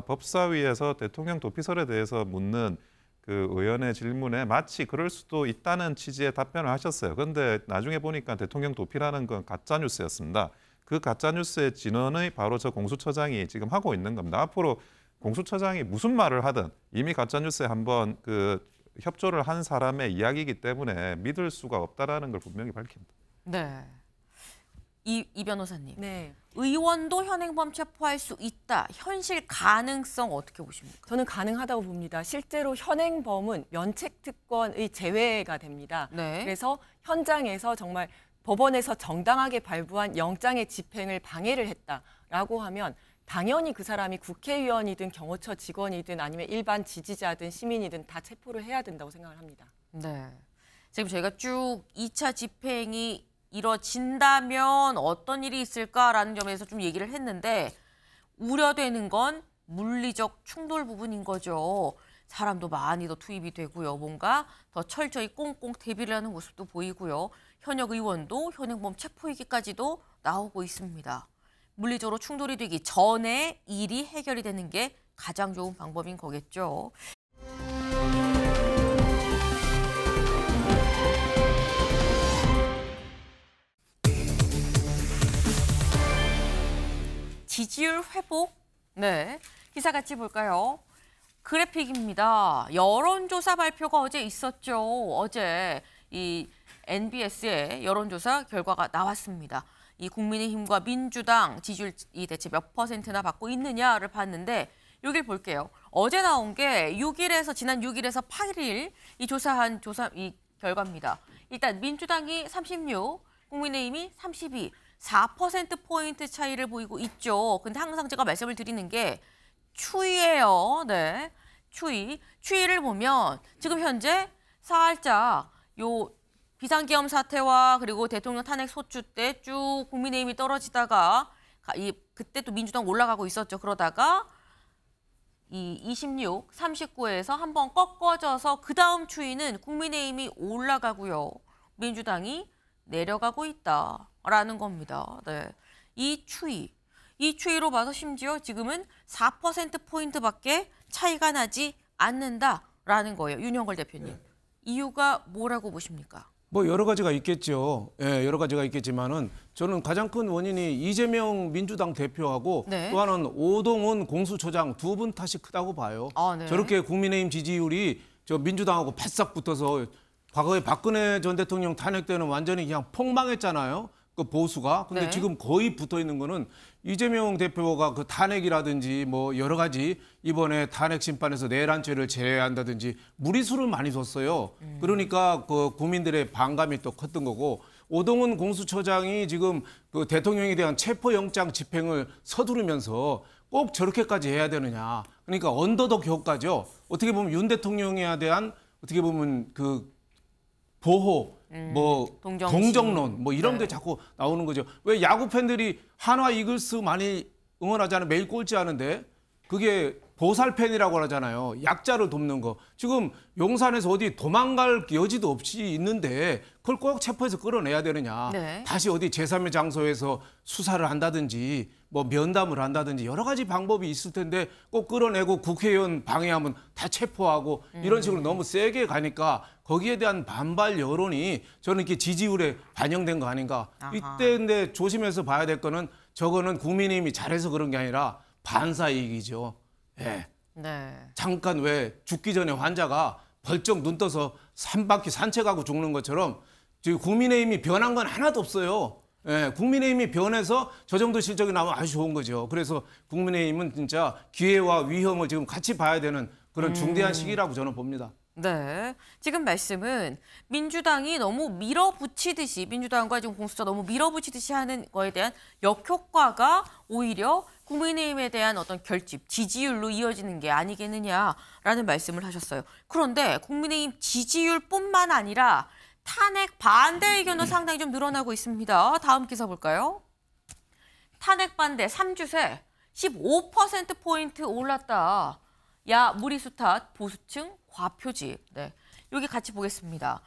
Speaker 2: 법사위에서 대통령 도피설에 대해서 묻는 그 의원의 질문에 마치 그럴 수도 있다는 취지의 답변을 하셨어요. 그런데 나중에 보니까 대통령 도피라는 건 가짜 뉴스였습니다. 그 가짜 뉴스의 진원의 바로 저 공수처장이 지금 하고 있는 겁니다. 앞으로 공수처장이 무슨 말을 하든 이미 가짜 뉴스에 한번 그 협조를 한 사람의 이야기이기 때문에 믿을 수가 없다라는 걸 분명히 밝힙니다.
Speaker 1: 네. 이 변호사님.
Speaker 4: 네.
Speaker 1: 의원도 현행범 체포할 수 있다. 현실 가능성 어떻게 보십니까?
Speaker 4: 저는 가능하다고 봅니다. 실제로 현행범은 면책특권의 제외가 됩니다.
Speaker 1: 네.
Speaker 4: 그래서 현장에서 정말 법원에서 정당하게 발부한 영장의 집행을 방해를 했다라고 하면 당연히 그 사람이 국회의원이든 경호처 직원이든 아니면 일반 지지자든 시민이든 다 체포를 해야 된다고 생각을 합니다.
Speaker 1: 네. 지금 저희가 쭉 2차 집행이 이뤄진다면 어떤 일이 있을까라는 점에서 좀 얘기를 했는데 우려되는 건 물리적 충돌 부분인 거죠. 사람도 많이 더 투입이 되고요. 뭔가 더 철저히 꽁꽁 대비를 하는 모습도 보이고요. 현역 의원도 현행범 체포 얘기까지도 나오고 있습니다. 물리적으로 충돌이 되기 전에 일이 해결이 되는 게 가장 좋은 방법인 거겠죠. 지지율 회복? 네, 기사 같이 볼까요? 그래픽입니다. 여론조사 발표가 어제 있었죠. 어제 이 NBS의 여론조사 결과가 나왔습니다. 이 국민의힘과 민주당 지지율이 대체 몇 %나 받고 있느냐를 봤는데 여길 볼게요. 어제 나온 게 지난 6일에서 8일 이 결과입니다. 일단 민주당이 36, 국민의힘이 32. 4%포인트 차이를 보이고 있죠. 근데 항상 제가 말씀을 드리는 게 추이예요. 네. 추이를 보면 지금 현재 살짝 요 비상계엄 사태와 그리고 대통령 탄핵 소추 때 쭉 국민의힘이 떨어지다가 그때 또 민주당 올라가고 있었죠. 그러다가 이 26, 39에서 한번 꺾어져서 그 다음 추이는 국민의힘이 올라가고요. 민주당이 내려가고 있다라는 겁니다. 네. 이 추이로 봐서 심지어 지금은 4%포인트밖에 차이가 나지 않는다라는 거예요. 윤영걸 대표님. 네. 이유가 뭐라고 보십니까?
Speaker 10: 뭐 여러 가지가 있겠죠. 예, 여러 가지가 있겠지만은 저는 가장 큰 원인이 이재명 민주당 대표하고
Speaker 1: 네.
Speaker 10: 또 하나는 오동훈 공수처장 두 분 탓이 크다고 봐요.
Speaker 1: 네.
Speaker 10: 저렇게 국민의힘 지지율이 저 민주당하고 바싹 붙어서 과거에 박근혜 전 대통령 탄핵 때는 완전히 그냥 폭망했잖아요. 그 보수가. 근데
Speaker 1: 네.
Speaker 10: 지금 거의 붙어 있는 거는 이재명 대표가 그 탄핵이라든지 뭐 여러 가지 이번에 탄핵 심판에서 내란죄를 제외한다든지 무리수를 많이 줬어요. 그러니까 그 국민들의 반감이 또 컸던 거고 오동훈 공수처장이 지금 그 대통령에 대한 체포영장 집행을 서두르면서 꼭 저렇게까지 해야 되느냐. 그러니까 언더독 효과죠. 어떻게 보면 윤 대통령에 대한 어떻게 보면 그 보호, 뭐 동정론, 뭐 이런 게 자꾸 나오는 거죠. 왜 야구 팬들이 한화 이글스 많이 응원하잖아요. 매일 꼴찌하는데 그게 보살 팬이라고 하잖아요. 약자를 돕는 거. 지금 용산에서 어디 도망갈 여지도 없이 있는데 그걸 꼭 체포해서 끌어내야 되느냐.
Speaker 1: 네.
Speaker 10: 다시 어디 제3의 장소에서 수사를 한다든지 뭐 면담을 한다든지 여러 가지 방법이 있을 텐데 꼭 끌어내고 국회의원 방해하면 다 체포하고 이런 식으로 너무 세게 가니까 거기에 대한 반발 여론이 저는 이렇게 지지율에 반영된 거 아닌가.
Speaker 1: 아하.
Speaker 10: 이때 근데 조심해서 봐야 될 거는 저거는 국민의힘이 잘해서 그런 게 아니라 반사이익이죠. 예.
Speaker 1: 네.
Speaker 10: 잠깐 왜 죽기 전에 환자가 벌쩍 눈 떠서 3바퀴 산책하고 죽는 것처럼 지금 국민의힘이 변한 건 하나도 없어요. 예, 국민의힘이 변해서 저 정도 실적이 나오면 아주 좋은 거죠. 그래서 국민의힘은 진짜 기회와 위험을 지금 같이 봐야 되는 그런 중대한 시기라고 저는 봅니다.
Speaker 1: 네. 지금 말씀은 민주당이 너무 밀어붙이듯이 민주당과 지금 공수처 너무 밀어붙이듯이 하는 거에 대한 역효과가 오히려 국민의힘에 대한 어떤 결집, 지지율로 이어지는 게 아니겠느냐라는 말씀을 하셨어요. 그런데 국민의힘 지지율뿐만 아니라 탄핵 반대 의견도 상당히 좀 늘어나고 있습니다. 다음 기사 볼까요? 탄핵 반대 3주새 15%포인트 올랐다. 야, 무리수 탓, 보수층, 과표지. 네, 여기 같이 보겠습니다.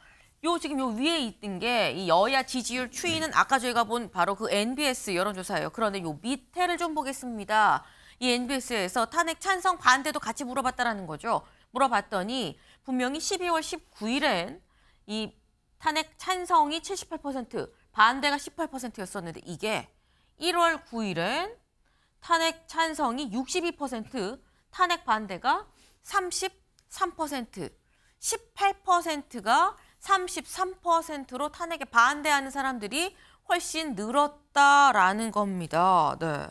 Speaker 1: 지금 요 위에 있던 게 이 여야 지지율 추이는 아까 저희가 본 바로 그 NBS 여론조사예요. 그런데 요 밑에를 좀 보겠습니다. 이 NBS에서 탄핵 찬성 반대도 같이 물어봤다라는 거죠. 물어봤더니 분명히 12월 19일엔 이 탄핵 찬성이 78%, 반대가 18%였었는데 이게 1월 9일엔 탄핵 찬성이 62%, 탄핵 반대가 33%, 18%가 33%로 탄핵에 반대하는 사람들이 훨씬 늘었다라는 겁니다. 네.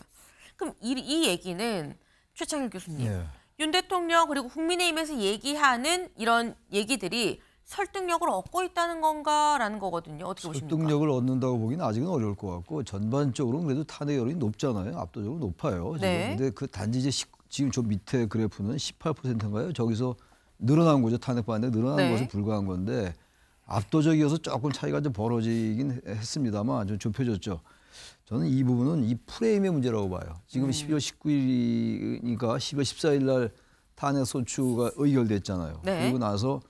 Speaker 1: 그럼 이 얘기는 최창일 교수님,
Speaker 11: 네.
Speaker 1: 윤 대통령 그리고 국민의힘에서 얘기하는 이런 얘기들이 설득력을 얻고 있다는 건가라는 거거든요. 어떻게 보십니까?
Speaker 11: 설득력을 얻는다고 보기는 아직은 어려울 것 같고 전반적으로 그래도 탄핵 여론이 높잖아요. 압도적으로 높아요.
Speaker 1: 네.
Speaker 11: 그런데 그 단지 이제 지금 저 밑에 그래프는 18%인가요? 저기서 늘어난 거죠. 탄핵 반대 늘어난
Speaker 1: 네.
Speaker 11: 것에 불과한 건데 압도적이어서 조금 차이가 좀 벌어지긴 했습니다만 좀 좁혀졌죠. 저는 이 부분은 이 프레임의 문제라고 봐요. 지금 12월 19일이니까 12월 14일 날 탄핵 소추가 의결됐잖아요.
Speaker 1: 네.
Speaker 11: 그리고 나서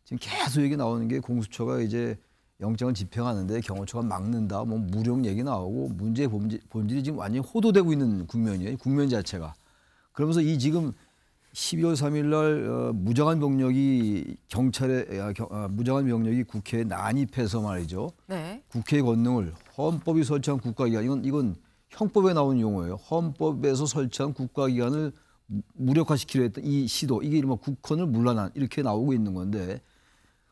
Speaker 11: 지금 계속 얘기 나오는 게 공수처가 이제 영장을 집행하는데 경호처가 막는다, 뭐 무력 얘기 나오고 문제의 본질이 지금 완전히 호도되고 있는 국면이에요. 국면 자체가. 그러면서 이 지금 12월 3일 날 무장한 병력이 무장한 병력이 국회에 난입해서 말이죠.
Speaker 1: 네.
Speaker 11: 국회의 권능을 헌법이 설치한 국가기관, 이건 형법에 나온 용어예요. 헌법에서 설치한 국가기관을 무력화시키려 했던 이 시도, 이게 이른바 국헌을 문란한 이렇게 나오고 있는 건데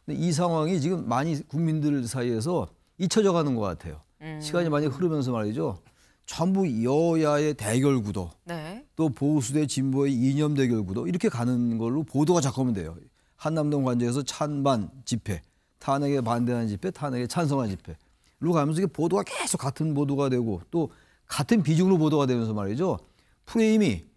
Speaker 11: 이 상황이 지금 많이 국민들 사이에서 잊혀져 가는 것 같아요. 시간이 많이 흐르면서 말이죠. 전부 여야의 대결 구도,
Speaker 1: 네.
Speaker 11: 또 보수 대 진보의 이념 대결 구도 이렇게 가는 걸로 보도가 자꾸 하면 돼요. 한남동 관저에서 찬반 집회, 탄핵에 반대하는 집회, 탄핵에 찬성하는 집회로 가면서 이게 보도가 계속 같은 보도가 되고 또 같은 비중으로 보도가 되면서 말이죠. 프레임이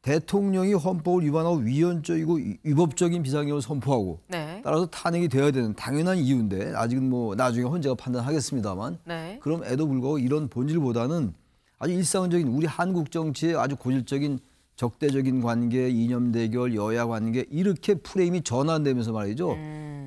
Speaker 11: 대통령이 헌법을 위반하고 위헌적이고 위법적인 비상경을 선포하고
Speaker 1: 네.
Speaker 11: 따라서 탄핵이 되어야 되는 당연한 이유인데 아직은 뭐 나중에 헌재가 판단하겠습니다만
Speaker 1: 네.
Speaker 11: 그럼에도 불구하고 이런 본질보다는 아주 일상적인 우리 한국 정치의 아주 고질적인 적대적인 관계, 이념 대결, 여야 관계 이렇게 프레임이 전환되면서 말이죠.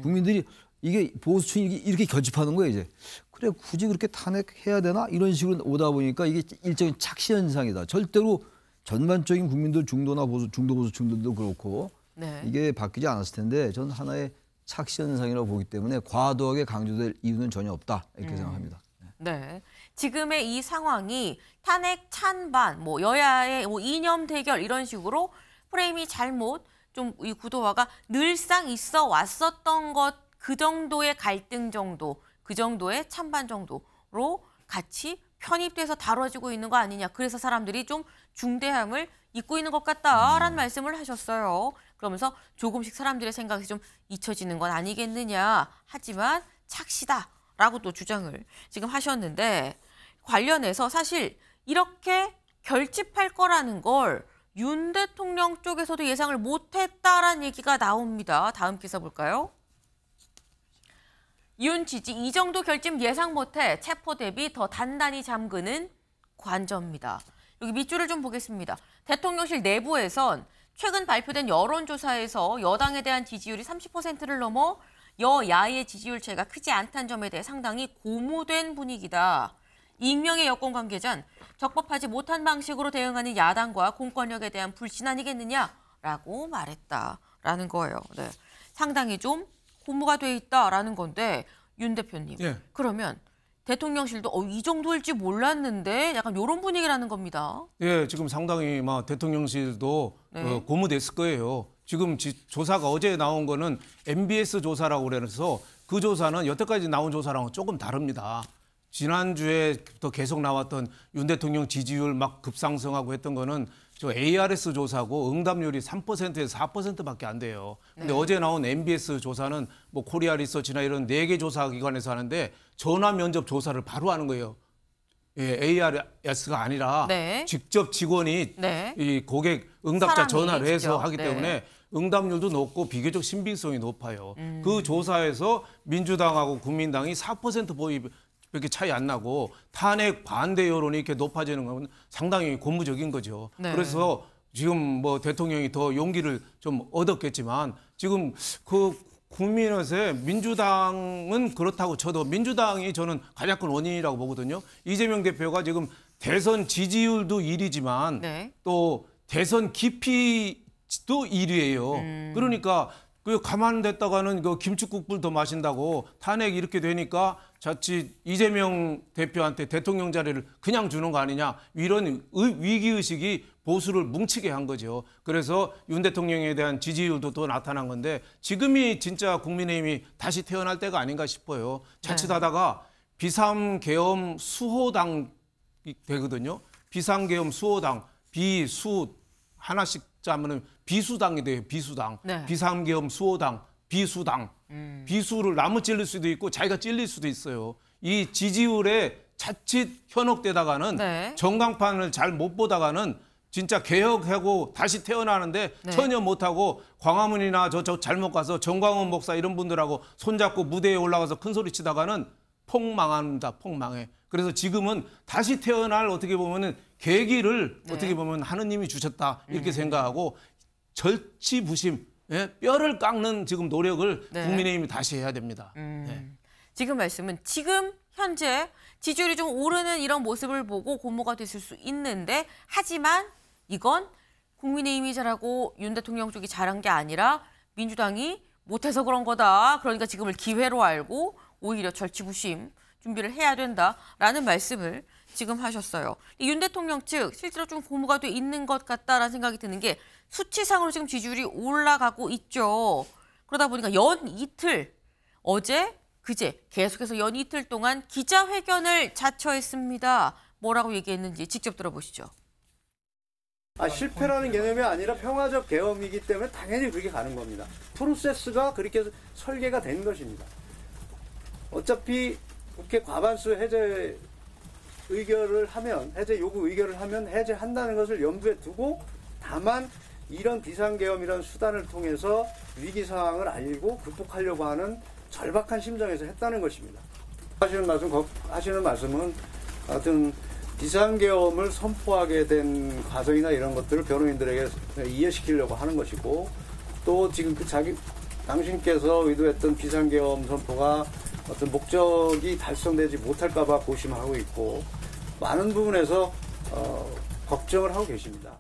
Speaker 11: 국민들이 이게 보수층이 이렇게 결집하는 거예요 이제. 그래 굳이 그렇게 탄핵해야 되나 이런 식으로 오다 보니까 이게 일종의 착시 현상이다. 절대로 전반적인 국민들 중도나 보수, 중도 보수층들도 그렇고
Speaker 1: 네.
Speaker 11: 이게 바뀌지 않았을 텐데 저는 하나의 착시 현상이라고 보기 때문에 과도하게 강조될 이유는 전혀 없다 이렇게 생각합니다.
Speaker 1: 네. 지금의 이 상황이 탄핵 찬반, 뭐 여야의 뭐 이념 대결 이런 식으로 프레임이 잘못 좀 이 구도화가 늘상 있어 왔었던 것 그 정도의 갈등 정도, 그 정도의 찬반 정도로 같이 편입돼서 다뤄지고 있는 거 아니냐. 그래서 사람들이 좀 중대함을 잊고 있는 것 같다라는 말씀을 하셨어요. 그러면서 조금씩 사람들의 생각이 좀 잊혀지는 건 아니겠느냐. 하지만 착시다라고 또 주장을 지금 하셨는데 관련해서 사실 이렇게 결집할 거라는 걸 윤 대통령 쪽에서도 예상을 못했다라는 얘기가 나옵니다. 다음 기사 볼까요? 윤 지지 이 정도 결집 예상 못해 체포 대비 더 단단히 잠그는 관저입니다. 여기 밑줄을 좀 보겠습니다. 대통령실 내부에선 최근 발표된 여론조사에서 여당에 대한 지지율이 30%를 넘어 여야의 지지율 차이가 크지 않다는 점에 대해 상당히 고무된 분위기다. 익명의 여권 관계자는 적법하지 못한 방식으로 대응하는 야당과 공권력에 대한 불신 아니겠느냐라고 말했다라는 거예요. 네. 상당히 좀 고무가 돼 있다라는 건데 윤 대표님.
Speaker 10: 예.
Speaker 1: 그러면 대통령실도 이 정도일지 몰랐는데 약간 이런 분위기라는 겁니다.
Speaker 10: 예, 지금 상당히 대통령실도
Speaker 1: 네.
Speaker 10: 고무됐을 거예요. 지금 조사가 어제 나온 거는 MBS 조사라고 그래서 그 조사는 여태까지 나온 조사랑은 조금 다릅니다. 지난주에부터 계속 나왔던 윤 대통령 지지율 막 급상승하고 했던 거는 저 ARS 조사고 응답률이 3%에서 4%밖에 안 돼요. 근데 어제 나온 MBS 조사는 뭐 코리아 리서치나 이런 4개 조사 기관에서 하는데 전화 면접 조사를 바로 하는 거예요. 예, ARS가 아니라 직접 직원이 이 고객 응답자 전화를 해서
Speaker 1: 직접.
Speaker 10: 하기 때문에 응답률도 높고 비교적 신빙성이 높아요. 그 조사에서 민주당하고 국민당이 4% 보입 이렇게 차이 안 나고 탄핵 반대 여론이 이렇게 높아지는 건 상당히 고무적인 거죠. 그래서 지금 뭐 대통령이 더 용기를 좀 얻었겠지만 지금 그 국민의힘에 민주당은 그렇다고 쳐도 민주당이 저는 가장 큰 원인이라고 보거든요. 이재명 대표가 지금 대선 지지율도 1위지만 또 대선 기피도 1위예요. 그러니까 그 가만뒀다가는 그 김치국물 더 마신다고 탄핵 이렇게 되니까 자칫 이재명 대표한테 대통령 자리를 그냥 주는 거 아니냐 이런 위기의식이 보수를 뭉치게 한 거죠. 그래서 윤 대통령에 대한 지지율도 또 나타난 건데 지금이 진짜 국민의힘이 다시 태어날 때가 아닌가 싶어요. 자칫하다가 비상계엄 수호당이 되거든요. 비상계엄 수호당, 비수 하나씩 짜면은 비수당이 돼요. 비수당. 비상계엄 수호당, 비수당. 비수를 나무 찔릴 수도 있고 자기가 찔릴 수도 있어요. 이 지지율에 자칫 현혹되다가는 전광판을 잘 못 보다가는 진짜 개혁하고 다시 태어나는데 전혀 못하고 광화문이나 저 잘못 가서 정광훈 목사 이런 분들하고 손잡고 무대에 올라가서 큰 소리 치다가는 폭망합니다. 폭망해. 그래서 지금은 다시 태어날 어떻게 보면은 계기를 어떻게 보면 하느님이 주셨다 이렇게 생각하고 절치부심 뼈를 깎는 지금 노력을 국민의힘이 다시 해야 됩니다.
Speaker 1: 지금 말씀은 지금 현재 지지율이 좀 오르는 이런 모습을 보고 고무가 됐을 수 있는데 하지만 이건 국민의힘이 잘하고 윤 대통령 쪽이 잘한 게 아니라 민주당이 못해서 그런 거다. 그러니까 지금을 기회로 알고 오히려 절치부심 준비를 해야 된다라는 말씀을 지금 하셨어요. 윤 대통령 측 실제로 좀 고무가 돼 있는 것 같다라는 생각이 드는 게 수치상으로 지금 지지율이 올라가고 있죠. 그러다 보니까 연 이틀, 어제, 그제 계속해서 연 이틀 동안 기자회견을 자처했습니다. 뭐라고 얘기했는지 직접 들어보시죠.
Speaker 12: 실패라는 개념이 아니라 평화적 계엄이기 때문에 당연히 그렇게 가는 겁니다. 프로세스가 그렇게 설계가 된 것입니다. 어차피 국회 과반수 해제 의결을 하면, 해제 요구 의결을 하면 해제한다는 것을 염두에 두고 다만 이런 비상계엄이라는 수단을 통해서 위기 상황을 알고 극복하려고 하는 절박한 심정에서 했다는 것입니다. 하시는 말씀은 하여튼 비상계엄을 선포하게 된 과정이나 이런 것들을 변호인들에게 이해시키려고 하는 것이고 또 지금 당신께서 의도했던 비상계엄 선포가 어떤 목적이 달성되지 못할까 봐 고심하고 있고 많은 부분에서 걱정을 하고 계십니다.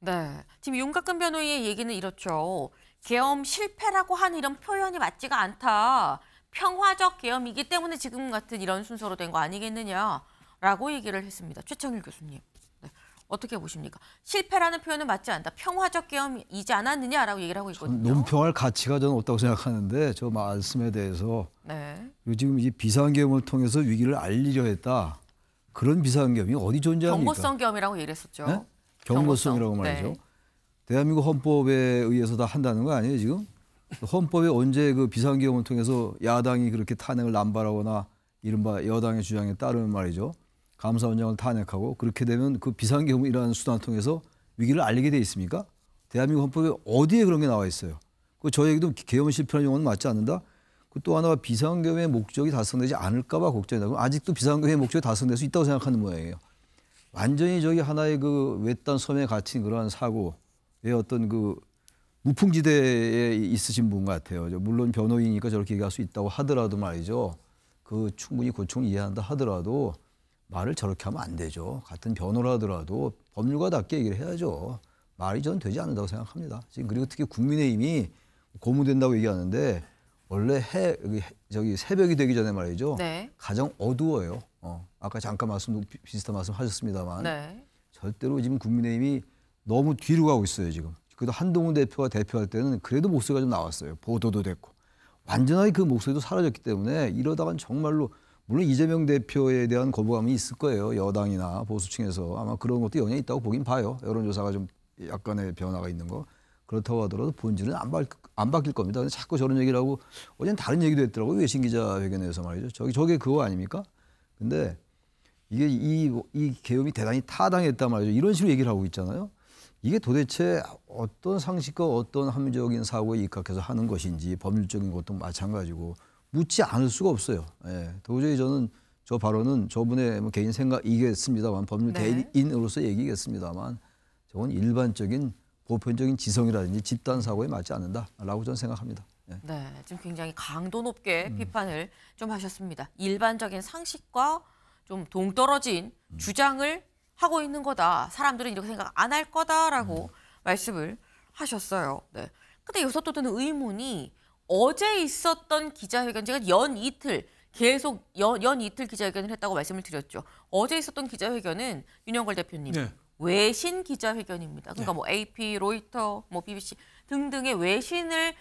Speaker 1: 네, 지금 윤곽근 변호인의 얘기는 이렇죠. 계엄 실패라고 하는 이런 표현이 맞지가 않다. 평화적 계엄이기 때문에 지금 같은 이런 순서로 된 거 아니겠느냐라고 얘기를 했습니다. 최창일 교수님. 네, 어떻게 보십니까? 실패라는 표현은 맞지 않다. 평화적 계엄이지 않았느냐라고 얘기를 하고 있거든요.
Speaker 11: 논평할 가치가 저는 없다고 생각하는데 저 말씀에 대해서 지금 이 비상계엄을 통해서 위기를 알리려 했다. 그런 비상계엄이 어디 존재합니까?
Speaker 1: 경고성 계엄이라고 얘기를 했었죠.
Speaker 11: 네? 경고성이라고 말이죠. 대한민국 헌법에 의해서 다 한다는 거 아니에요 지금? 헌법에 언제 그 비상계엄을 통해서 야당이 그렇게 탄핵을 남발하거나 이른바 여당의 주장에 따르면 말이죠. 감사원장을 탄핵하고 그렇게 되면 그 비상계엄이라는 수단을 통해서 위기를 알리게 돼 있습니까? 대한민국 헌법에 어디에 그런 게 나와 있어요? 그 저에게도 계엄 실패라는 용어는 맞지 않는다? 그 또 하나가 비상계엄의 목적이 달성되지 않을까 봐 걱정이다. 아직도 비상계엄의 목적이 달성될 수 있다고 생각하는 모양이에요. 완전히 저기 하나의 그 외딴 섬에 갇힌 그러한 사고의 어떤 그 무풍지대에 있으신 분 같아요. 물론 변호인이니까 저렇게 얘기할 수 있다고 하더라도 말이죠. 그 충분히 고충을 이해한다 하더라도 말을 저렇게 하면 안 되죠. 같은 변호를 하더라도 법률가답게 얘기를 해야죠. 말이 전 되지 않는다고 생각합니다. 지금 그리고 특히 국민의힘이 고무된다고 얘기하는데 원래 저기 새벽이 되기 전에 말이죠. 가장 어두워요. 아까 잠깐 비슷한 말씀 하셨습니다만 절대로 지금 국민의힘이 너무 뒤로 가고 있어요 지금. 그래도 한동훈 대표가 대표할 때는 그래도 목소리가 좀 나왔어요. 보도도 됐고. 완전하게 그 목소리도 사라졌기 때문에 이러다간 정말로 물론 이재명 대표에 대한 거부감이 있을 거예요. 여당이나 보수층에서 아마 그런 것도 영향이 있다고 보긴 봐요. 여론조사가 좀 약간의 변화가 있는 거. 그렇다고 하더라도 본질은 안 바뀔 겁니다. 근데 자꾸 저런 얘기를 하고 어제는 다른 얘기도 했더라고요. 외신 기자회견에서 말이죠. 저게 그거 아닙니까? 근데 이게 이 계엄이 대단히 타당했단 말이죠. 이런 식으로 얘기를 하고 있잖아요. 이게 도대체 어떤 상식과 어떤 합리적인 사고에 입각해서 하는 것인지 법률적인 것도 마찬가지고 묻지 않을 수가 없어요. 예, 도저히 저는 저 발언은 저분의 뭐 개인 생각이겠습니다만 법률 대리인으로서 얘기겠습니다만 저건 일반적인 보편적인 지성이라든지 집단 사고에 맞지 않는다라고 저는 생각합니다. 예.
Speaker 1: 네, 지금 굉장히 강도 높게 비판을 좀 하셨습니다. 일반적인 상식과 좀 동떨어진 주장을 하고 있는 거다. 사람들은 이렇게 생각 안 할 거다라고 말씀을 하셨어요. 네. 근데 여기서 또 드는 의문이 어제 있었던 기자회견, 제가 연 이틀 계속 연 이틀 기자회견을 했다고 말씀을 드렸죠. 어제 있었던 기자회견은 윤영걸 대표님
Speaker 10: 네.
Speaker 1: 외신 기자회견입니다. 그러니까 뭐 AP, 로이터, 뭐 BBC 등등의 외신을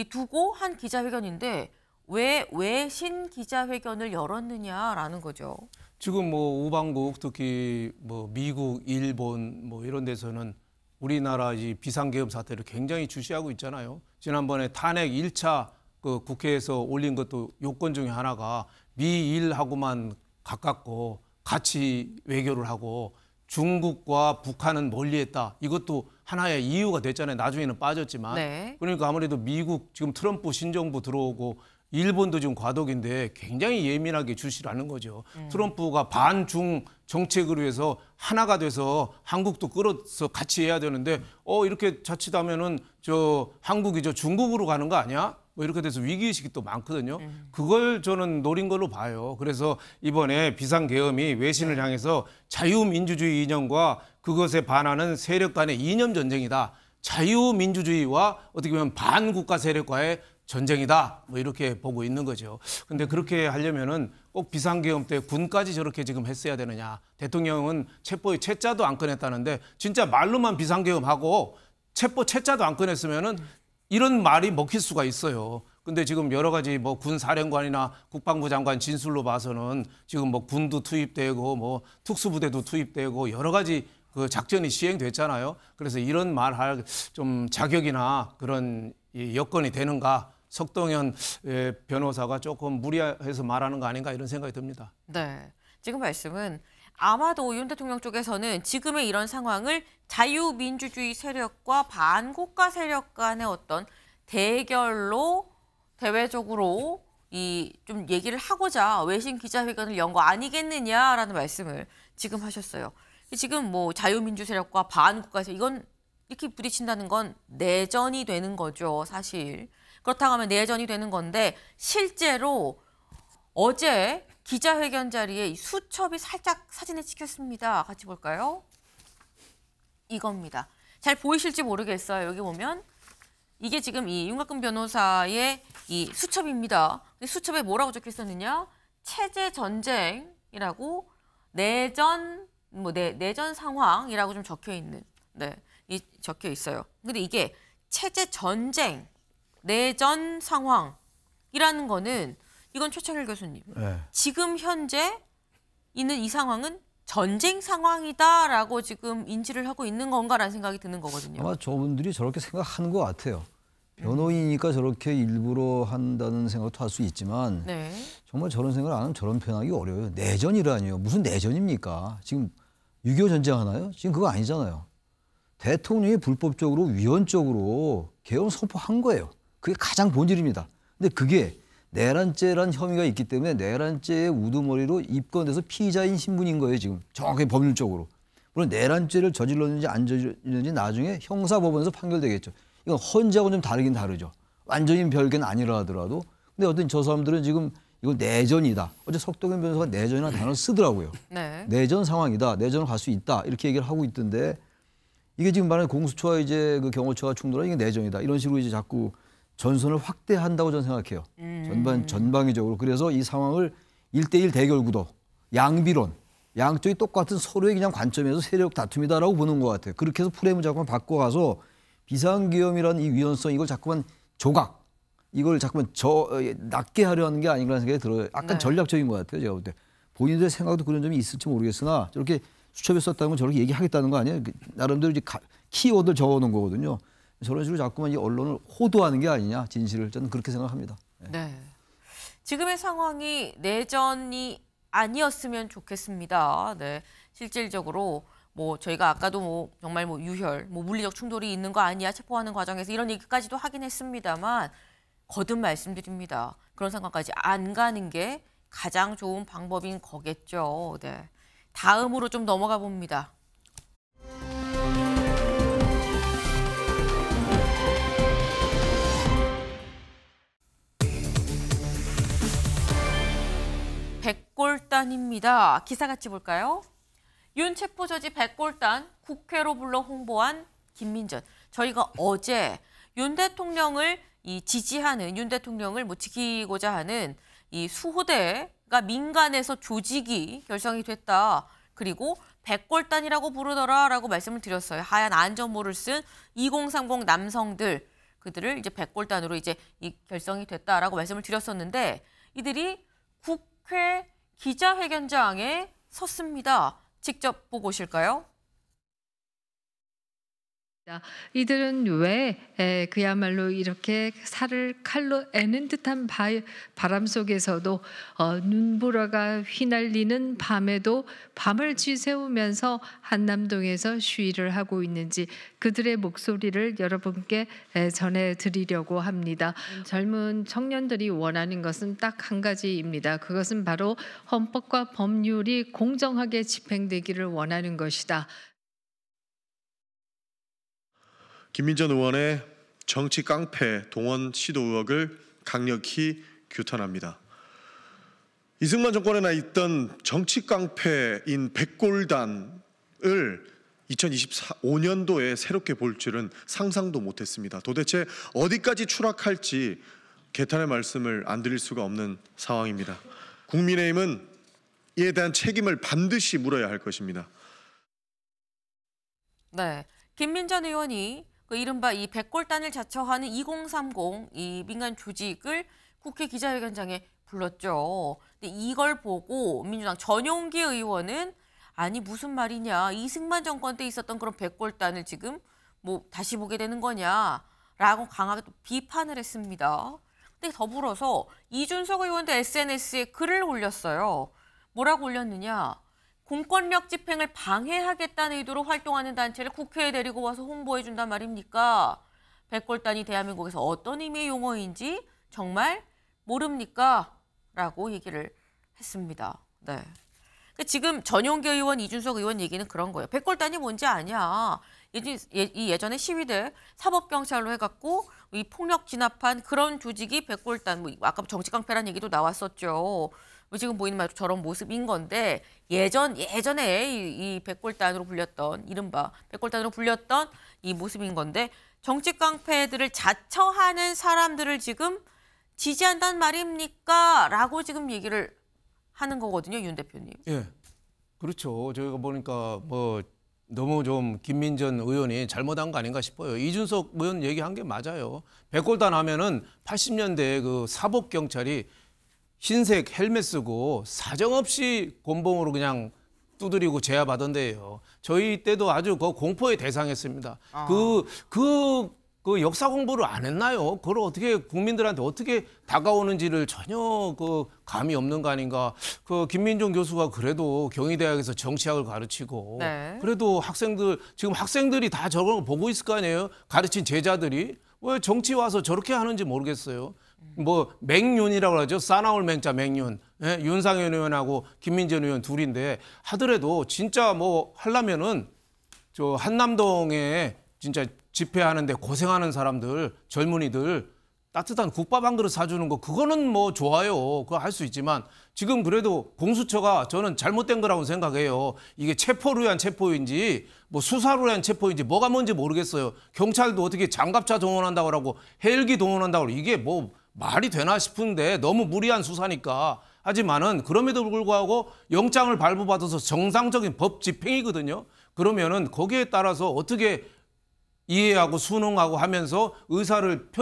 Speaker 1: 두고 한 기자회견인데 왜 외신 기자회견을 열었느냐라는 거죠.
Speaker 10: 지금 뭐 우방국 특히 뭐 미국, 일본 뭐 이런 데서는 우리나라 이 비상계엄 사태를 굉장히 주시하고 있잖아요. 지난번에 탄핵 1차 그 국회에서 올린 것도 요건 중에 하나가 미일하고만 가깝고 같이 외교를 하고 중국과 북한은 멀리했다. 이것도 하나의 이유가 됐잖아요. 나중에는 빠졌지만.
Speaker 1: 네.
Speaker 10: 그러니까 아무래도 미국 지금 트럼프 신정부 들어오고 일본도 지금 과도기인데 굉장히 예민하게 주시라는 거죠. 트럼프가 반중 정책을 위해서 하나가 돼서 한국도 끌어서 같이 해야 되는데 이렇게 자칫하면은 저 한국이 저 중국으로 가는 거 아니야? 뭐 이렇게 돼서 위기의식이 또 많거든요. 그걸 저는 노린 걸로 봐요. 그래서 이번에 비상계엄이 외신을 향해서 자유민주주의 이념과 그것에 반하는 세력 간의 이념 전쟁이다. 자유민주주의와 어떻게 보면 반국가 세력과의 전쟁이다. 뭐 이렇게 보고 있는 거죠. 근데 그렇게 하려면은 꼭 비상계엄 때 군까지 저렇게 지금 했어야 되느냐. 대통령은 체포의 채자도 안 꺼냈다는데 진짜 말로만 비상계엄하고 체포 채자도 안 꺼냈으면은 이런 말이 먹힐 수가 있어요. 근데 지금 여러 가지 뭐 군사령관이나 국방부 장관 진술로 봐서는 지금 뭐 군도 투입되고 뭐 특수부대도 투입되고 여러 가지 그 작전이 시행됐잖아요. 그래서 이런 말 할 좀 자격이나 그런 여건이 되는가? 석동현 변호사가 조금 무리해서 말하는 거 아닌가 이런 생각이 듭니다.
Speaker 1: 네, 지금 말씀은 아마도 윤 대통령 쪽에서는 지금의 이런 상황을 자유민주주의 세력과 반국가 세력 간의 어떤 대결로 대외적으로 좀 얘기를 하고자 외신 기자회견을 연 거 아니겠느냐라는 말씀을 지금 하셨어요. 지금 뭐 자유민주 세력과 반국가 세력 이건 이렇게 부딪힌다는 건 내전이 되는 거죠, 사실. 그렇다고 하면 내전이 되는 건데 실제로 어제 기자회견 자리에 이 수첩이 살짝 사진에 찍혔습니다. 같이 볼까요? 이겁니다. 잘 보이실지 모르겠어요. 여기 보면 이게 지금 이 윤곽근 변호사의 이 수첩입니다. 수첩에 뭐라고 적혀 있었느냐? 체제 전쟁이라고 내전 내전 상황이라고 좀 적혀 있는 적혀 있어요. 근데 이게 체제 전쟁, 내전 상황이라는 거는 이건 최창일 교수님.
Speaker 11: 네.
Speaker 1: 지금 현재 있는 이 상황은 전쟁 상황이다라고 지금 인지를 하고 있는 건가라는 생각이 드는 거거든요.
Speaker 11: 아마 저분들이 저렇게 생각하는 것 같아요. 변호인이니까 저렇게 일부러 한다는 생각도 할 수 있지만
Speaker 1: 네.
Speaker 11: 정말 저런 생각을 안 하면 저런 표현하기 어려워요. 내전이라니요. 무슨 내전입니까? 지금 6.25 전쟁 하나요? 지금 그거 아니잖아요. 대통령이 불법적으로 위헌적으로 계엄 선포한 거예요. 그게 가장 본질입니다. 근데 그게 내란죄란 혐의가 있기 때문에 내란죄의 우두머리로 입건돼서 피의자인 신분인 거예요. 지금 정확하게 법률적으로. 물론 내란죄를 저질렀는지 안 저질렀는지 나중에 형사법원에서 판결되겠죠. 이건 헌재하고는 좀 다르긴 다르죠. 완전히 별개는 아니라 하더라도. 근데 어떤 저 사람들은 지금 이거 내전이다. 어제 석동현 변호사가 내전이라는 단어를 쓰더라고요.
Speaker 1: 네.
Speaker 11: 내전 상황이다. 내전을 갈 수 있다. 이렇게 얘기를 하고 있던데 이게 지금 말하는 공수처와 이제 그 경호처가 충돌한 이게 내전이다. 이런 식으로 이제 자꾸 전선을 확대한다고 저는 생각해요. 전방위적으로. 그래서 이 상황을 1대1 대결 구도, 양비론, 양쪽이 똑같은 서로의 그냥 관점에서 세력 다툼이다라고 보는 것 같아요. 그렇게 해서 프레임을 자꾸만 바꿔가서 비상계엄이라는 이 위헌성 이걸 자꾸만 조각, 이걸 자꾸만 낮게 하려 하는 게 아닌가라는 생각이 들어요. 약간 전략적인 것 같아요. 제가 볼 때. 본인들의 생각도 그런 점이 있을지 모르겠으나 저렇게 수첩에 썼다는 건 저렇게 얘기하겠다는 거 아니에요? 나름대로 이제 키워드를 적어놓은 거거든요. 저런 식으로 자꾸만 이 언론을 호도하는 게 아니냐, 진실을 저는 그렇게 생각합니다.
Speaker 1: 네. 지금의 상황이 내전이 아니었으면 좋겠습니다. 네. 실질적으로 뭐 저희가 아까도 뭐 정말 뭐 유혈, 뭐 물리적 충돌이 있는 거 아니야 체포하는 과정에서 이런 얘기까지도 하긴 했습니다만 거듭 말씀드립니다. 그런 상황까지 안 가는 게 가장 좋은 방법인 거겠죠. 네. 다음으로 좀 넘어가 봅니다. 백골단입니다. 기사 같이 볼까요? 윤 체포 저지 백골단 국회로 불러 홍보한 김민전. 저희가 어제 윤 대통령을 지지하는 윤 대통령을 지키고자 하는 이 수호대가 민간에서 조직이 결성이 됐다. 그리고 백골단이라고 부르더라라고 말씀을 드렸어요. 하얀 안전모를 쓴 2030 남성들 그들을 이제 백골단으로 이제 결성이 됐다라고 말씀을 드렸었는데 이들이 국회 기자회견장에 섰습니다. 직접 보고 오실까요?
Speaker 13: 이들은 왜 그야말로 이렇게 살을 칼로 애는 듯한 바람 속에서도 눈보라가 휘날리는 밤에도 밤을 지새우면서 한남동에서 시위를 하고 있는지 그들의 목소리를 여러분께 전해드리려고 합니다. 젊은 청년들이 원하는 것은 딱 한 가지입니다. 그것은 바로 헌법과 법률이 공정하게 집행되기를 원하는 것이다.
Speaker 14: 김민전 의원의 정치 깡패 동원 시도 의혹을 강력히 규탄합니다. 이승만 정권에나 있던 정치 깡패인 백골단을 2025년도에 새롭게 볼 줄은 상상도 못했습니다. 도대체 어디까지 추락할지 개탄의 말씀을 안 드릴 수가 없는 상황입니다. 국민의힘은 이에 대한 책임을 반드시 물어야 할 것입니다.
Speaker 1: 네, 김민전 의원이 이른바 이 백골단을 자처하는 2030 이 민간 조직을 국회 기자회견장에 불렀죠. 근데 이걸 보고 민주당 전용기 의원은 아니 무슨 말이냐 이승만 정권 때 있었던 그런 백골단을 지금 뭐 다시 보게 되는 거냐라고 강하게 또 비판을 했습니다. 근데 더불어서 이준석 의원도 SNS에 글을 올렸어요. 뭐라고 올렸느냐? 공권력 집행을 방해하겠다는 의도로 활동하는 단체를 국회에 데리고 와서 홍보해준단 말입니까? 백골단이 대한민국에서 어떤 의미의 용어인지 정말 모릅니까? 라고 얘기를 했습니다. 네. 지금 전용기 의원, 이준석 의원 얘기는 그런 거예요. 백골단이 뭔지 아냐. 예전에 시위대 사법경찰로 해갖고 이 폭력 진압한 그런 조직이 백골단, 뭐 아까 정치깡패라는 얘기도 나왔었죠. 지금 보이는 말도 저런 모습인 건데 예전에 이 백골단으로 불렸던 이른바 백골단으로 불렸던 이 모습인 건데 정치 깡패들을 자처하는 사람들을 지금 지지한다는 말입니까? 라고 지금 얘기를 하는 거거든요, 윤 대표님.
Speaker 10: 예, 그렇죠. 저희가 보니까 뭐 너무 좀 김민전 의원이 잘못한 거 아닌가 싶어요. 이준석 의원 얘기한 게 맞아요. 백골단 하면은 80년대 그 사법 경찰이 흰색 헬멧 쓰고 사정없이 곤봉으로 그냥 두드리고 제압하던데요. 저희 때도 아주 그 공포의 대상이었습니다. 그 역사 공부를 안 했나요? 그걸 어떻게 국민들한테 어떻게 다가오는지를 전혀 그 감이 없는 거 아닌가. 그 김민종 교수가 그래도 경희대학에서 정치학을 가르치고 그래도 지금 학생들이 다 저런 거 보고 있을 거 아니에요? 가르친 제자들이 왜 정치 와서 저렇게 하는지 모르겠어요. 뭐 맹윤이라고 하죠. 싸나울 맹자 맹윤. 예? 윤상현 의원하고 김민전 의원 둘인데 하더라도 진짜 뭐 하려면은 저 한남동에 진짜 집회하는데 고생하는 사람들, 젊은이들 따뜻한 국밥 한 그릇 사주는 거 그거는 뭐 좋아요. 그거 할 수 있지만 지금 그래도 공수처가 저는 잘못된 거라고 생각해요. 이게 체포를 위한 체포인지 뭐 수사를 위한 체포인지 뭐가 뭔지 모르겠어요. 경찰도 어떻게 장갑차 동원한다고 하고 헬기 동원한다고 하고 이게 뭐 말이 되나 싶은데 너무 무리한 수사니까. 하지만은 그럼에도 불구하고 영장을 발부받아서 정상적인 법 집행이거든요. 그러면은 거기에 따라서 어떻게 이해하고 순응하고 하면서 의사를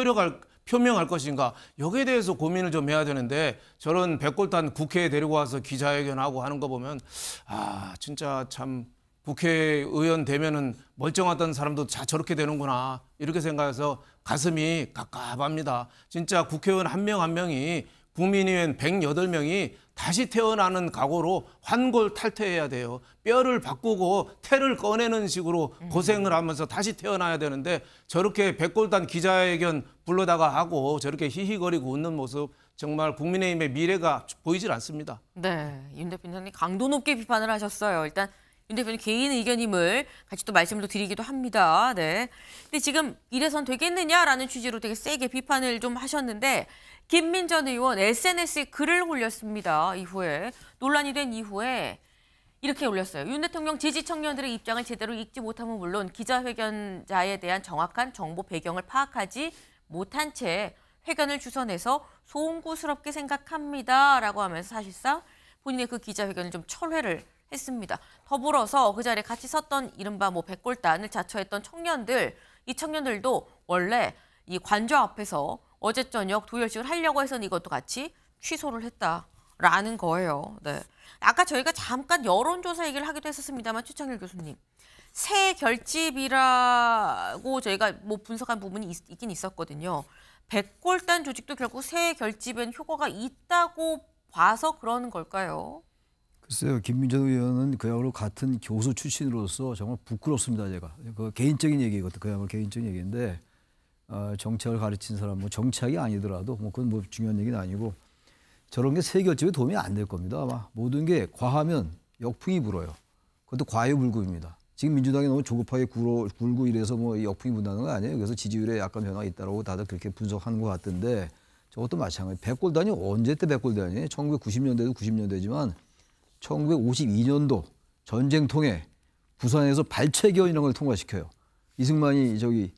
Speaker 10: 현명할 것인가 여기에 대해서 고민을 좀 해야 되는데 저런 백골단 국회에 데리고 와서 기자회견하고 하는 거 보면 아 진짜 참 국회의원 되면은 멀쩡하던 사람도 저렇게 되는구나 이렇게 생각해서 가슴이 갑갑합니다. 진짜 국회의원 한 명 한 명이 국민의원 108명이 다시 태어나는 각오로 환골탈퇴해야 돼요. 뼈를 바꾸고 태를 꺼내는 식으로 고생을 하면서 다시 태어나야 되는데 저렇게 백골단 기자회견 불러다가 하고 저렇게 히히거리고 웃는 모습 정말 국민의힘의 미래가 보이질 않습니다.
Speaker 1: 네, 윤 대표님 강도 높게 비판을 하셨어요. 일단 윤 대표님 개인 의견임을 같이 또 말씀을 드리기도 합니다. 네. 근데 지금 이래선 되겠느냐라는 취지로 되게 세게 비판을 좀 하셨는데 김민전 의원 SNS에 글을 올렸습니다. 이후에 논란이 된 이후에 이렇게 올렸어요. 윤 대통령 지지 청년들의 입장을 제대로 읽지 못하면 물론 기자회견자에 대한 정확한 정보 배경을 파악하지 못한 채 회견을 주선해서 송구스럽게 생각합니다라고 하면서 사실상 본인의 그 기자회견을 좀 철회를 했습니다. 더불어서 그 자리에 같이 섰던 이른바 백골단을 자처했던 청년들, 이 청년들도 원래 이 관저 앞에서 어제 저녁 도열식을 하려고 해서는 이것도 같이 취소를 했다라는 거예요. 네. 아까 저희가 잠깐 여론조사 얘기를 하기도 했었습니다만 최창일 교수님, 새 결집이라고 저희가 분석한 부분이 있긴 있었거든요. 백골단 조직도 결국 새 결집엔 효과가 있다고 봐서 그러는 걸까요?
Speaker 11: 글쎄요, 김민전 의원은 그야말로 같은 교수 출신으로서 정말 부끄럽습니다. 제가 그 개인적인 얘기거든, 그야말로 개인적인 얘기인데 정치학을 가르친 사람, 정치학이 아니더라도 그건 중요한 얘기는 아니고 저런 게 새 결집에 도움이 안 될 겁니다. 아마 모든 게 과하면 역풍이 불어요. 그것도 과유불급입니다. 지금 민주당이 너무 조급하게 굴고 이래서 역풍이 분다는 거 아니에요. 그래서 지지율에 약간 변화가 있다고 다들 그렇게 분석하는 것 같던데 저것도 마찬가지. 백골단이 언제 때 백골단이에요? 1990년대도 90년대지만 1952년도 전쟁통에 부산에서 발췌견이라는 걸 통과시켜요. 이승만이 저기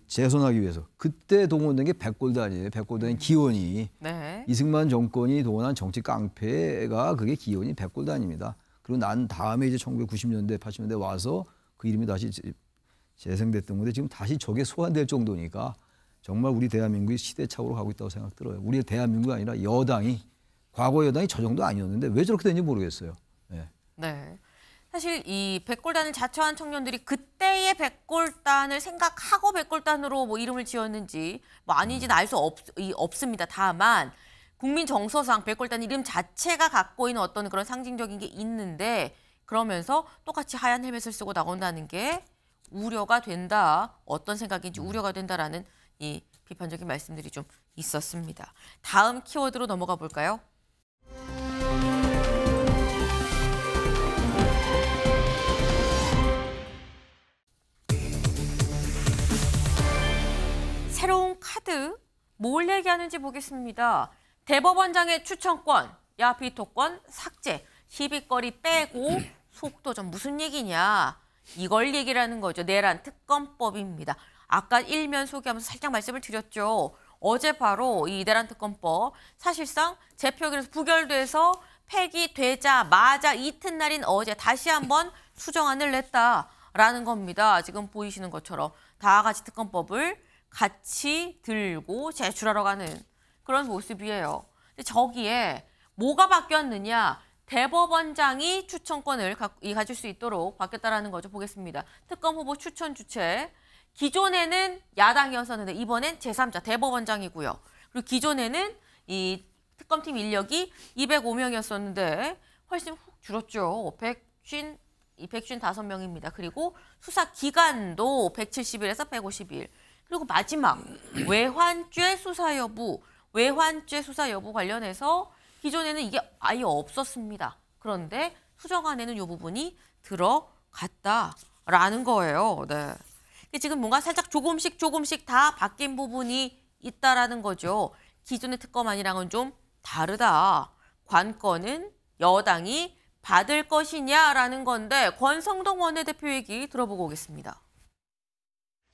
Speaker 11: 재선하기 위해서 그때 동원된 게 백골단이에요. 백골단의 기원이
Speaker 1: 네.
Speaker 11: 이승만 정권이 동원한 정치 깡패가 그게 기원이 백골단입니다. 그리고 난 다음에 이제 1990년대 80년대 와서 그 이름이 다시 재생됐던 건데 지금 다시 저게 소환될 정도니까 정말 우리 대한민국이 시대착오로 가고 있다고 생각 들어요. 우리 대한민국이 아니라 여당이 과거 여당이 저 정도 아니었는데 왜 저렇게 되는지 모르겠어요. 네.
Speaker 1: 네. 사실 이 백골단을 자처한 청년들이 그때의 백골단을 생각하고 백골단으로 이름을 지었는지 아닌지는 알 수 없습니다. 다만 국민 정서상 백골단 이름 자체가 갖고 있는 어떤 그런 상징적인 게 있는데 그러면서 똑같이 하얀 헬멧을 쓰고 나온다는 게 우려가 된다. 어떤 생각인지 우려가 된다라는 이 비판적인 말씀들이 좀 있었습니다. 다음 키워드로 넘어가 볼까요? 새로운 카드 뭘 얘기하는지 보겠습니다. 대법원장의 추천권, 야비토권 삭제, 시비거리 빼고 속도 좀 무슨 얘기냐. 이걸 얘기를 하는 거죠. 내란 특검법입니다. 아까 일면 소개하면서 살짝 말씀을 드렸죠. 어제 바로 이 내란 특검법 사실상 재표결에서 부결돼서 폐기되자마자 이튿날인 어제 다시 한번 수정안을 냈다라는 겁니다. 지금 보이시는 것처럼 다 같이 특검법을 같이 들고 제출하러 가는 그런 모습이에요. 근데 저기에 뭐가 바뀌었느냐? 대법원장이 추천권을 가질 수 있도록 바뀌었다라는 거죠. 보겠습니다. 특검 후보 추천 주체. 기존에는 야당이었었는데 이번엔 제3자 대법원장이고요. 그리고 기존에는 이 특검팀 인력이 205명이었었는데 훨씬 훅 줄었죠. 155명입니다. 그리고 수사 기간도 170일에서 150일. 그리고 마지막 외환죄 수사 여부 관련해서 기존에는 이게 아예 없었습니다. 그런데 수정안에는 이 부분이 들어갔다라는 거예요. 네. 지금 뭔가 살짝 조금씩 다 바뀐 부분이 있다라는 거죠. 기존의 특검안이랑은 좀 다르다. 관건은 여당이 받을 것이냐라는 건데 권성동 원내대표 얘기 들어보고 오겠습니다.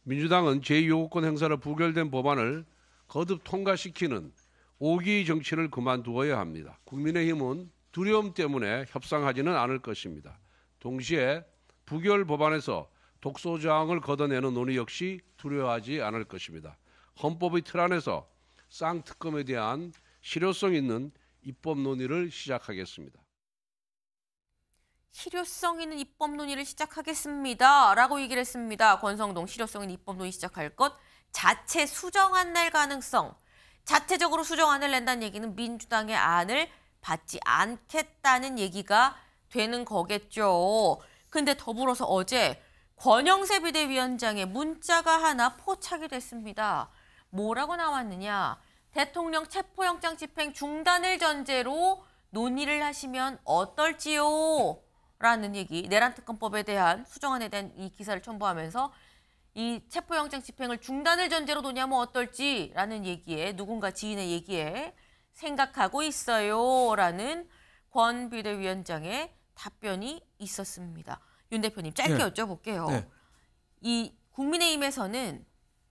Speaker 15: 민주당은 제2요구권 행사로 부결된 법안을 거듭 통과시키는 오기 정치를 그만두어야 합니다. 국민의힘은 두려움 때문에 협상하지는 않을 것입니다. 동시에 부결 법안에서 독소조항을 걷어내는 논의 역시 두려워하지 않을 것입니다. 헌법의 틀 안에서 쌍특검에 대한 실효성 있는 입법 논의를 시작하겠습니다.
Speaker 1: 실효성 있는 입법 논의를 시작하겠습니다. 라고 얘기를 했습니다. 권성동 실효성 있는 입법 논의 시작할 것. 자체 수정안 낼 가능성. 자체적으로 수정안을 낸다는 얘기는 민주당의 안을 받지 않겠다는 얘기가 되는 거겠죠. 근데 더불어서 어제 권영세 비대위원장의 문자가 하나 포착이 됐습니다. 뭐라고 나왔느냐. 대통령 체포영장 집행 중단을 전제로 논의를 하시면 어떨지요? 라는 얘기, 내란특검법에 대한 수정안에 대한 이 기사를 첨부하면서 이 체포영장 집행을 중단을 전제로 논의하면 어떨지라는 얘기에 누군가 지인의 얘기에 생각하고 있어요 라는 권 비대위원장의 답변이 있었습니다. 윤 대표님 짧게
Speaker 10: 네.
Speaker 1: 여쭤볼게요.
Speaker 10: 네.
Speaker 1: 이 국민의힘에서는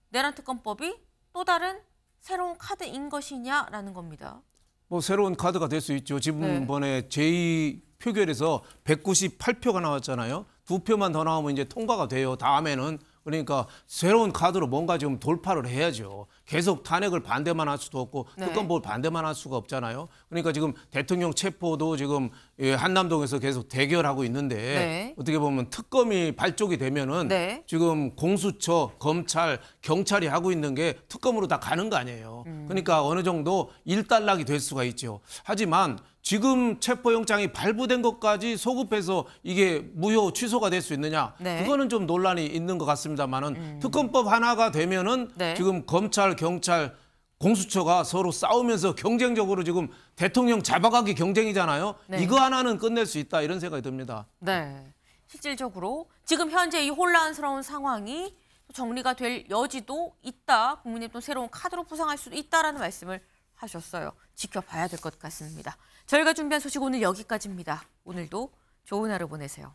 Speaker 1: 내란특검법이 또 다른 새로운 카드인 것이냐라는 겁니다.
Speaker 10: 뭐 새로운 카드가 될 수 있죠. 지금 이번에 제2 표결에서 198표가 나왔잖아요. 2표만 더 나오면 이제 통과가 돼요. 다음에는. 그러니까 새로운 카드로 뭔가 좀 돌파를 해야죠. 계속 탄핵을 반대만 할 수도 없고 특검법을 반대만 할 수가 없잖아요. 그러니까 지금 대통령 체포도 지금 한남동에서 계속 대결하고 있는데 어떻게 보면 특검이 발족이 되면은 지금 공수처, 검찰, 경찰이 하고 있는 게 특검으로 다 가는 거 아니에요. 그러니까 어느 정도 일단락이 될 수가 있죠. 하지만 지금 체포영장이 발부된 것까지 소급해서 이게 무효 취소가 될 수 있느냐? 그거는 좀 논란이 있는 것 같습니다만은 특검법 하나가 되면은 지금 검찰, 경찰, 공수처가 서로 싸우면서 경쟁적으로 지금 대통령 잡아가기 경쟁이잖아요. 이거 하나는 끝낼 수 있다 이런 생각이 듭니다.
Speaker 1: 네, 실질적으로 지금 현재 이 혼란스러운 상황이 정리가 될 여지도 있다. 국민의힘 또 새로운 카드로 부상할 수도 있다라는 말씀을 하셨어요. 지켜봐야 될 것 같습니다. 저희가 준비한 소식 오늘 여기까지입니다. 오늘도 좋은 하루 보내세요.